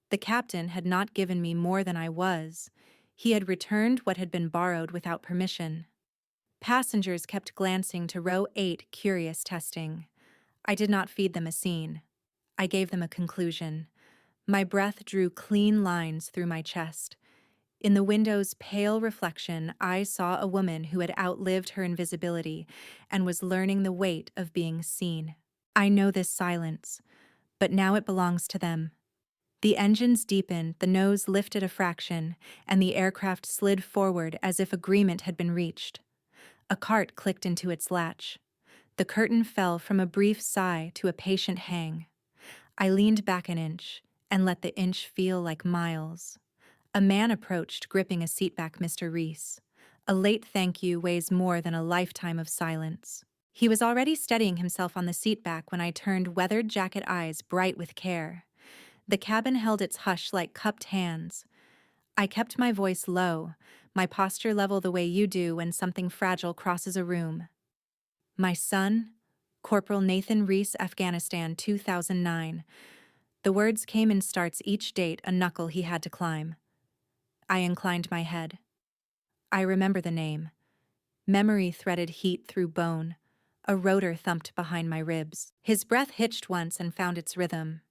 The captain had not given me more than I was. He had returned what had been borrowed without permission. Passengers kept glancing to row 8, curious, testing. I did not feed them a scene. I gave them a conclusion. My breath drew clean lines through my chest. In the window's pale reflection, I saw a woman who had outlived her invisibility and was learning the weight of being seen. I know this silence, but now it belongs to them. The engines deepened, the nose lifted a fraction, and the aircraft slid forward as if agreement had been reached. A cart clicked into its latch. The curtain fell from a brief sigh to a patient hang. I leaned back an inch and let the inch feel like miles. A man approached, gripping a seatback. Mr. Reese. A late thank you weighs more than a lifetime of silence. He was already steadying himself on the seatback when I turned, weathered jacket eyes bright with care. The cabin held its hush like cupped hands. I kept my voice low, my posture level, the way you do when something fragile crosses a room. My son, Corporal Nathan Reese, Afghanistan, 2009. The words came in starts, each date a knuckle he had to climb. I inclined my head. I remember the name. Memory threaded heat through bone. A rotor thumped behind my ribs. His breath hitched once and found its rhythm.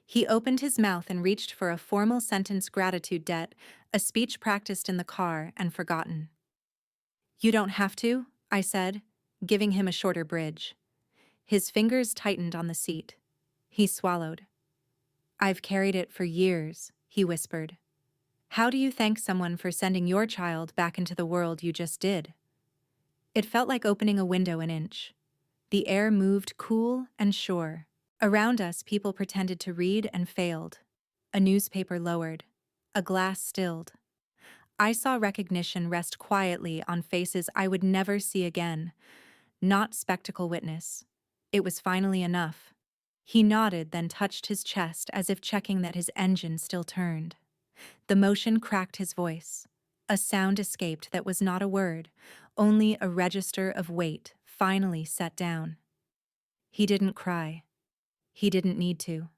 He opened his mouth and reached for a formal sentence, gratitude debt, a speech practiced in the car and forgotten. You don't have to, I said, giving him a shorter bridge. His fingers tightened on the seat. He swallowed. I've carried it for years, he whispered. How do you thank someone for sending your child back into the world you just did? It felt like opening a window an inch. The air moved cool and sure. Around us, people pretended to read and failed. A newspaper lowered. A glass stilled. I saw recognition rest quietly on faces I would never see again. Not spectacle witness. It was finally enough. He nodded, then touched his chest as if checking that his engine still turned. The motion cracked his voice. A sound escaped that was not a word, only a register of weight finally set down. He didn't cry. He didn't need to.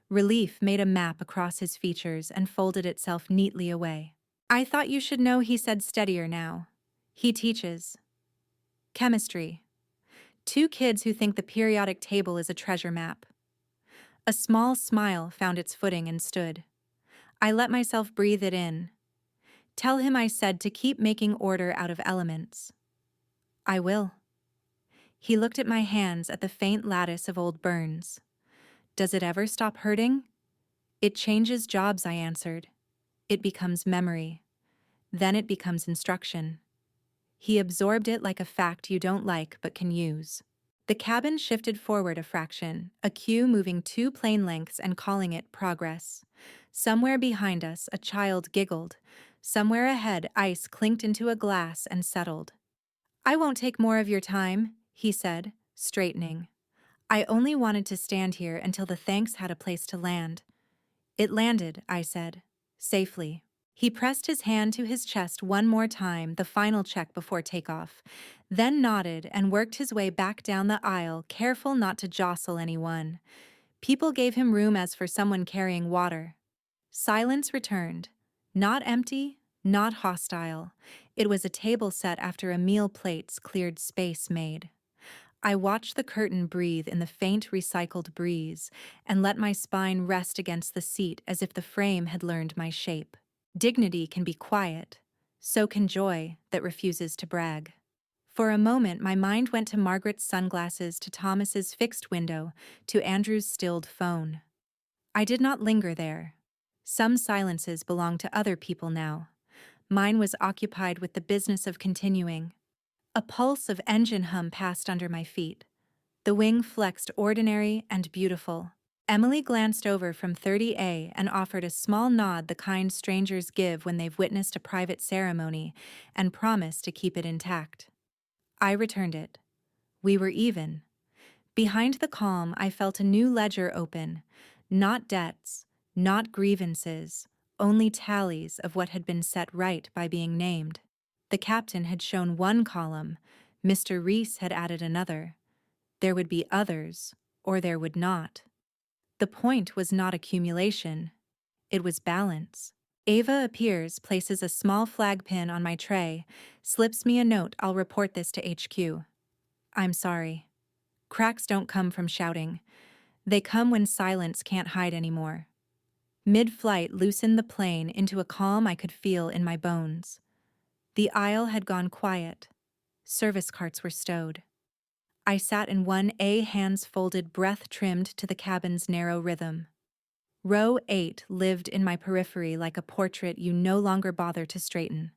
Relief made a map across his features and folded itself neatly away. I thought you should know, he said, steadier now. He teaches chemistry. 2 kids who think the periodic table is a treasure map. A small smile found its footing and stood. I let myself breathe it in. Tell him, I said, to keep making order out of elements. I will. He looked at my hands, at the faint lattice of old burns. Does it ever stop hurting? It changes jobs, I answered. It becomes memory. Then it becomes instruction. He absorbed it like a fact you don't like but can use. The cabin shifted forward a fraction, a cue moving 2 plane lengths and calling it progress. Somewhere behind us, a child giggled. Somewhere ahead, ice clinked into a glass and settled. I won't take more of your time, he said, straightening. I only wanted to stand here until the thanks had a place to land. It landed, I said, safely. He pressed his hand to his chest one more time, the final check before takeoff, then nodded and worked his way back down the aisle, careful not to jostle anyone. People gave him room as for someone carrying water. Silence returned. Not empty, not hostile. It was a table set after a meal plates cleared space made. I watched the curtain breathe in the faint recycled breeze and let my spine rest against the seat as if the frame had learned my shape. Dignity can be quiet. So can joy that refuses to brag. For a moment, my mind went to Margaret's sunglasses, to Thomas's fixed window, to Andrew's stilled phone. I did not linger there. Some silences belong to other people now. Mine was occupied with the business of continuing. A pulse of engine hum passed under my feet. The wing flexed, ordinary and beautiful. Emily glanced over from 30A and offered a small nod, the kind strangers give when they've witnessed a private ceremony, and promised to keep it intact. I returned it. We were even. Behind the calm, I felt a new ledger open. Not debts, not grievances, only tallies of what had been set right by being named. The captain had shown one column, Mr. Reese had added another. There would be others, or there would not. The point was not accumulation. It was balance. Ava appears, places a small flag pin on my tray, slips me a note. I'll report this to HQ. I'm sorry. Cracks don't come from shouting. They come when silence can't hide anymore. Mid-flight loosened the plane into a calm I could feel in my bones. The aisle had gone quiet. Service carts were stowed. I sat in 1A, hands folded, breath trimmed to the cabin's narrow rhythm. Row 8 lived in my periphery like a portrait you no longer bother to straighten.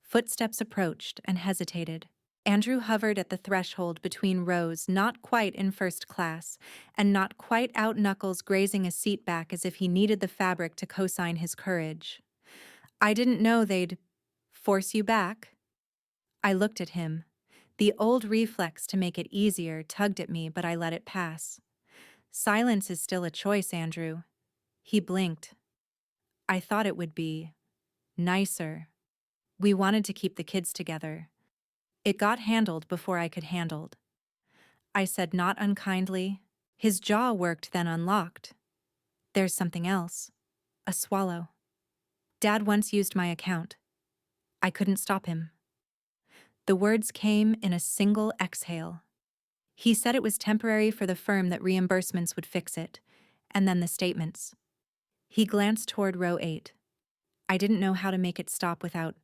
Footsteps approached and hesitated. Andrew hovered at the threshold between rows, not quite in first class, and not quite out, knuckles grazing a seat back as if he needed the fabric to co-sign his courage. I didn't know they'd force you back. I looked at him. The old reflex to make it easier tugged at me, but I let it pass. Silence is still a choice, Andrew. He blinked. I thought it would be nicer. We wanted to keep the kids together. It got handled before I could handle. I said, not unkindly. His jaw worked, then unlocked. There's something else. A swallow. Dad once used my account. I couldn't stop him. The words came in a single exhale. He said it was temporary for the firm, that reimbursements would fix it. And then the statements. He glanced toward row 8. I didn't know how to make it stop without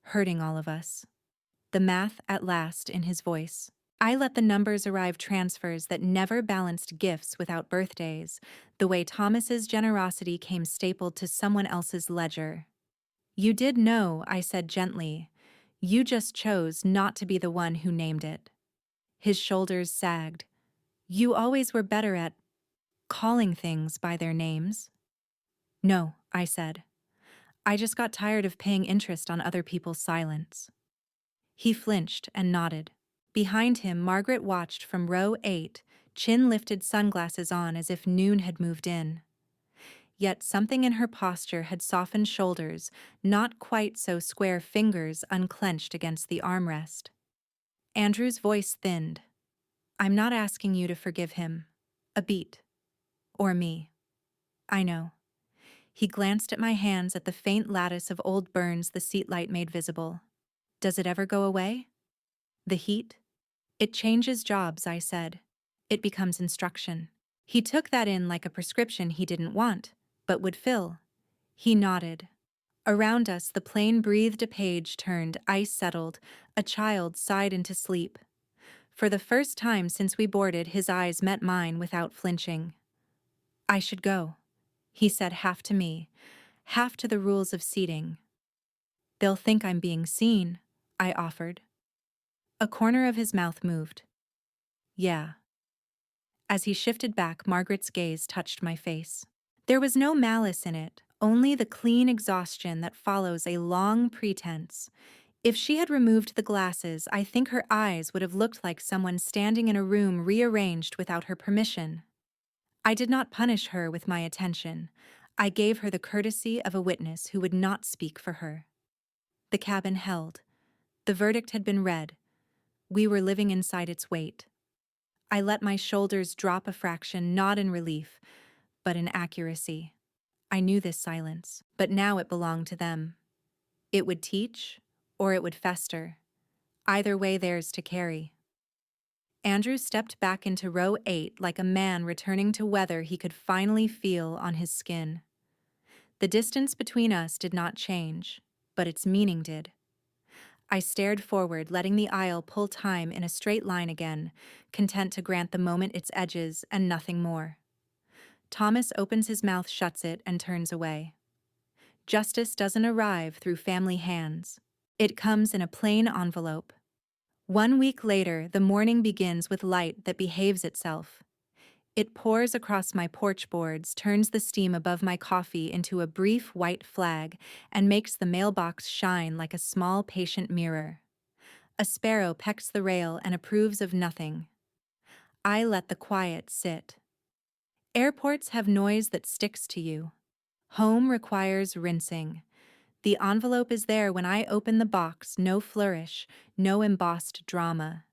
hurting all of us. The math at last in his voice. I let the numbers arrive, transfers that never balanced, gifts without birthdays, the way Thomas's generosity came stapled to someone else's ledger. You did know, I said gently. You just chose not to be the one who named it. His shoulders sagged. You always were better at calling things by their names. No, I said. I just got tired of paying interest on other people's silence. He flinched and nodded. Behind him, Margaret watched from row 8, chin lifted, sunglasses on, as if noon had moved in. Yet something in her posture had softened, shoulders, not quite so square, fingers unclenched against the armrest. Andrew's voice thinned. I'm not asking you to forgive him. A beat. Or me. I know. He glanced at my hands, at the faint lattice of old burns the seat light made visible. Does it ever go away? The heat? It changes jobs, I said. It becomes instruction. He took that in like a prescription he didn't want, but would fill. He nodded. Around us, the plane breathed, a page turned, ice settled, a child sighed into sleep. For the first time since we boarded, his eyes met mine without flinching. I should go, he said, half to me, half to the rules of seating. They'll think I'm being seen, I offered. A corner of his mouth moved. Yeah. As he shifted back, Margaret's gaze touched my face. There was no malice in it, only the clean exhaustion that follows a long pretense. If she had removed the glasses, I think her eyes would have looked like someone standing in a room rearranged without her permission. I did not punish her with my attention. I gave her the courtesy of a witness who would not speak for her. The cabin held. The verdict had been read. We were living inside its weight. I let my shoulders drop a fraction, not in relief, but in accuracy. I knew this silence, but now it belonged to them. It would teach, or it would fester. Either way, theirs to carry. Andrew stepped back into row 8 like a man returning to weather he could finally feel on his skin. The distance between us did not change. but its meaning did. I stared forward, letting the aisle pull time in a straight line again, content to grant the moment its edges and nothing more. Thomas opens his mouth, shuts it, and turns away. Justice doesn't arrive through family hands. It comes in a plain envelope. 1 week later, the morning begins with light that behaves itself. It pours across my porch boards, turns the steam above my coffee into a brief white flag, and makes the mailbox shine like a small, patient mirror. A sparrow pecks the rail and approves of nothing. I let the quiet sit. Airports have noise that sticks to you. Home requires rinsing. The envelope is there when I open the box, no flourish, no embossed drama.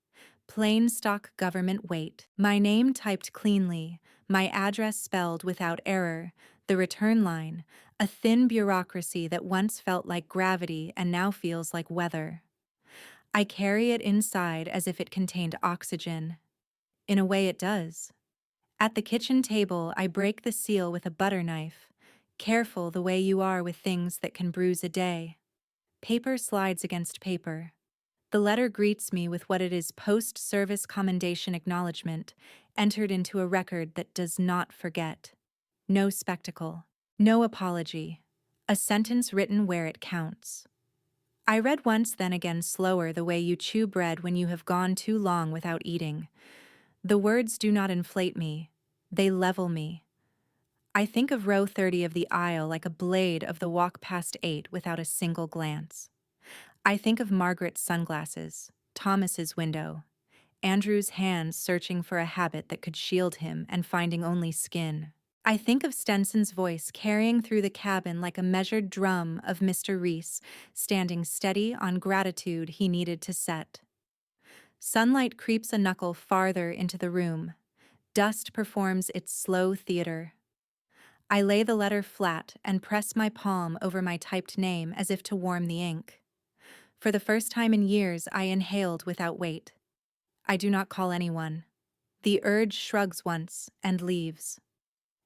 Plain stock government weight. My name typed cleanly, my address spelled without error, the return line, a thin bureaucracy that once felt like gravity and now feels like weather. I carry it inside as if it contained oxygen. In a way it does. At the kitchen table, I break the seal with a butter knife, careful the way you are with things that can bruise a day. Paper slides against paper. The letter greets me with what it is: post-service commendation acknowledgement, entered into a record that does not forget. No spectacle. No apology. A sentence written where it counts. I read once, then again slower, the way you chew bread when you have gone too long without eating. The words do not inflate me. They level me. I think of row 30 of the aisle like a blade of the walk past 8 without a single glance. I think of Margaret's sunglasses, Thomas's window, Andrew's hands searching for a habit that could shield him and finding only skin. I think of Stenson's voice carrying through the cabin like a measured drum of Mr. Reese, standing steady on gratitude he needed to set. Sunlight creeps a knuckle farther into the room. Dust performs its slow theater. I lay the letter flat and press my palm over my typed name as if to warm the ink. For the first time in years, I inhaled without weight. I do not call anyone. The urge shrugs once and leaves.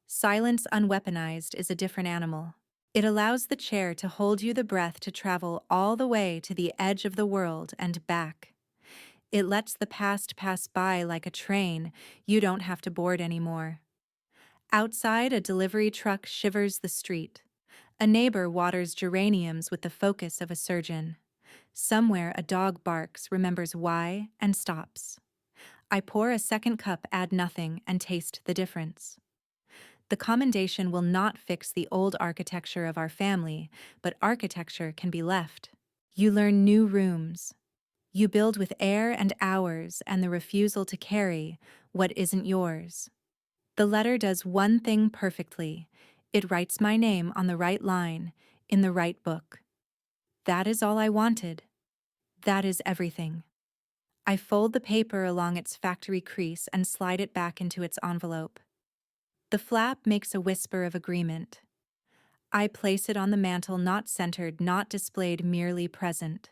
Silence unweaponized is a different animal. It allows the chair to hold you the breath to travel all the way to the edge of the world and back. It lets the past pass by like a train you don't have to board anymore. Outside, a delivery truck shivers the street. A neighbor waters geraniums with the focus of a surgeon. Somewhere a dog barks, remembers why, and stops. I pour a second cup, add nothing, and taste the difference. The commendation will not fix the old architecture of our family, but architecture can be left. You learn new rooms. You build with air and hours and the refusal to carry what isn't yours. The letter does one thing perfectly. It writes my name on the right line, in the right book. That is all I wanted. That is everything. I fold the paper along its factory crease and slide it back into its envelope. The flap makes a whisper of agreement. I place it on the mantel, not centered, not displayed, merely present.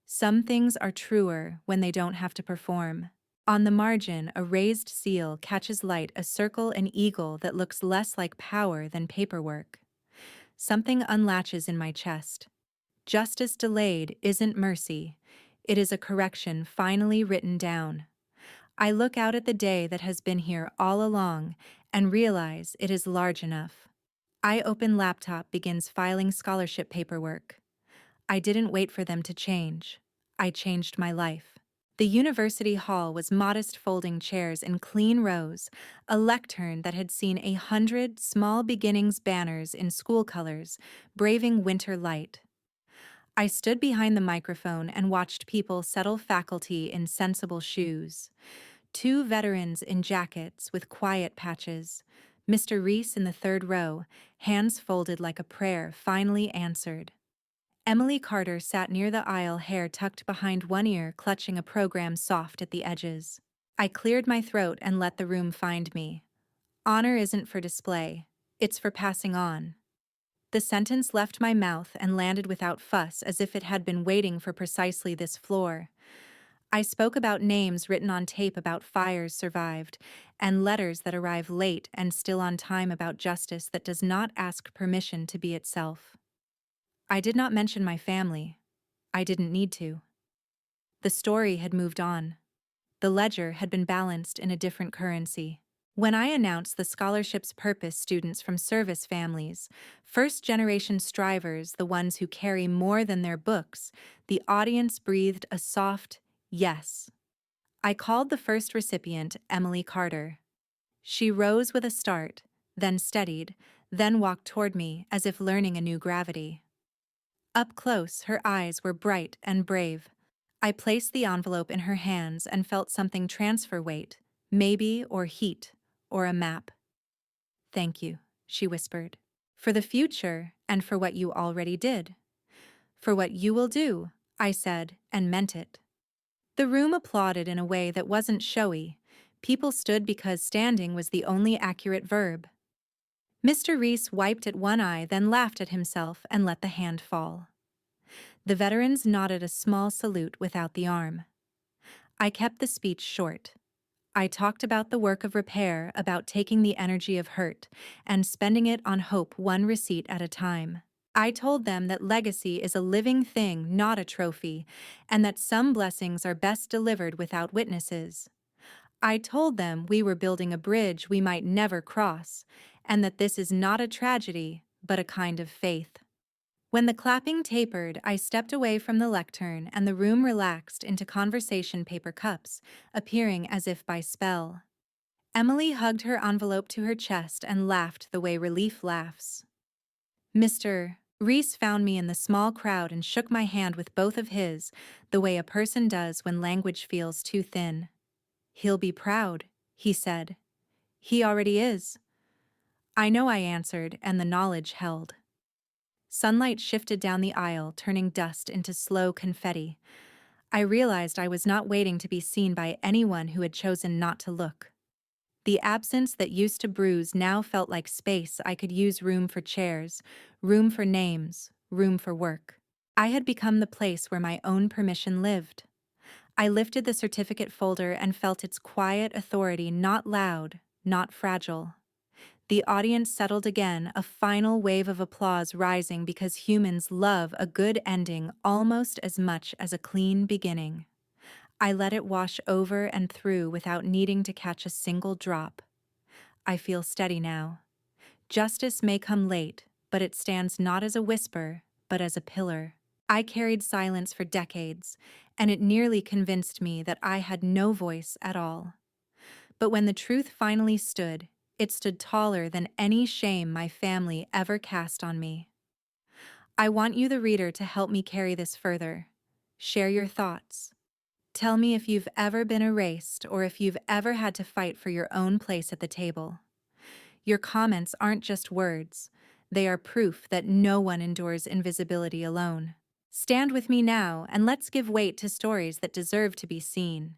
Some things are truer when they don't have to perform. On the margin, a raised seal catches light, a circle, an eagle that looks less like power than paperwork. Something unlatches in my chest. Justice delayed isn't mercy. It is a correction finally written down. I look out at the day that has been here all along and realize it is large enough. I open laptop, begins filing scholarship paperwork. I didn't wait for them to change. I changed my life. The university hall was modest, folding chairs in clean rows, a lectern that had seen 100 small beginnings banners in school colors, braving winter light. I stood behind the microphone and watched people settle faculty in sensible shoes. 2 veterans in jackets with quiet patches. Mr. Reese in the third row, hands folded like a prayer, finally answered. Emily Carter sat near the aisle, hair tucked behind one ear, clutching a program soft at the edges. I cleared my throat and let the room find me. Honor isn't for display. It's for passing on. The sentence left my mouth and landed without fuss, as if it had been waiting for precisely this floor. I spoke about names written on tape, about fires survived, and letters that arrive late and still on time, about justice that does not ask permission to be itself. I did not mention my family. I didn't need to. The story had moved on. The ledger had been balanced in a different currency. When I announced the scholarship's purpose, students from service families, first-generation strivers, the ones who carry more than their books, the audience breathed a soft yes. I called the first recipient Emily Carter. She rose with a start, then steadied, then walked toward me as if learning a new gravity. Up close, her eyes were bright and brave. I placed the envelope in her hands and felt something transfer weight, maybe, or heat, or a map. "Thank you," she whispered. "For the future and for what you already did." "For what you will do," I said, and meant it. The room applauded in a way that wasn't showy. People stood because standing was the only accurate verb. Mr. Reese wiped at one eye, then laughed at himself and let the hand fall. The veterans nodded a small salute without the arm. I kept the speech short. I talked about the work of repair, about taking the energy of hurt and spending it on hope, one receipt at a time. I told them that legacy is a living thing, not a trophy, and that some blessings are best delivered without witnesses. I told them we were building a bridge we might never cross, and that this is not a tragedy, but a kind of faith. When the clapping tapered, I stepped away from the lectern and the room relaxed into conversation paper cups, appearing as if by spell. Emily hugged her envelope to her chest and laughed the way relief laughs. Mr. Reese found me in the small crowd and shook my hand with both of his, the way a person does when language feels too thin. "He'll be proud," he said. "He already is." "I know," I answered, and the knowledge held. Sunlight shifted down the aisle, turning dust into slow confetti. I realized I was not waiting to be seen by anyone who had chosen not to look. The absence that used to bruise now felt like space I could use: room for chairs, room for names, room for work. I had become the place where my own permission lived. I lifted the certificate folder and felt its quiet authority, not loud, not fragile. The audience settled again, a final wave of applause rising because humans love a good ending almost as much as a clean beginning. I let it wash over and through without needing to catch a single drop. I feel steady now. Justice may come late, but it stands not as a whisper, but as a pillar. I carried silence for decades, and it nearly convinced me that I had no voice at all. But when the truth finally stood, it stood taller than any shame my family ever cast on me. I want you, the reader, to help me carry this further. Share your thoughts. Tell me if you've ever been erased or if you've ever had to fight for your own place at the table. Your comments aren't just words. They are proof that no one endures invisibility alone. Stand with me now, and let's give weight to stories that deserve to be seen.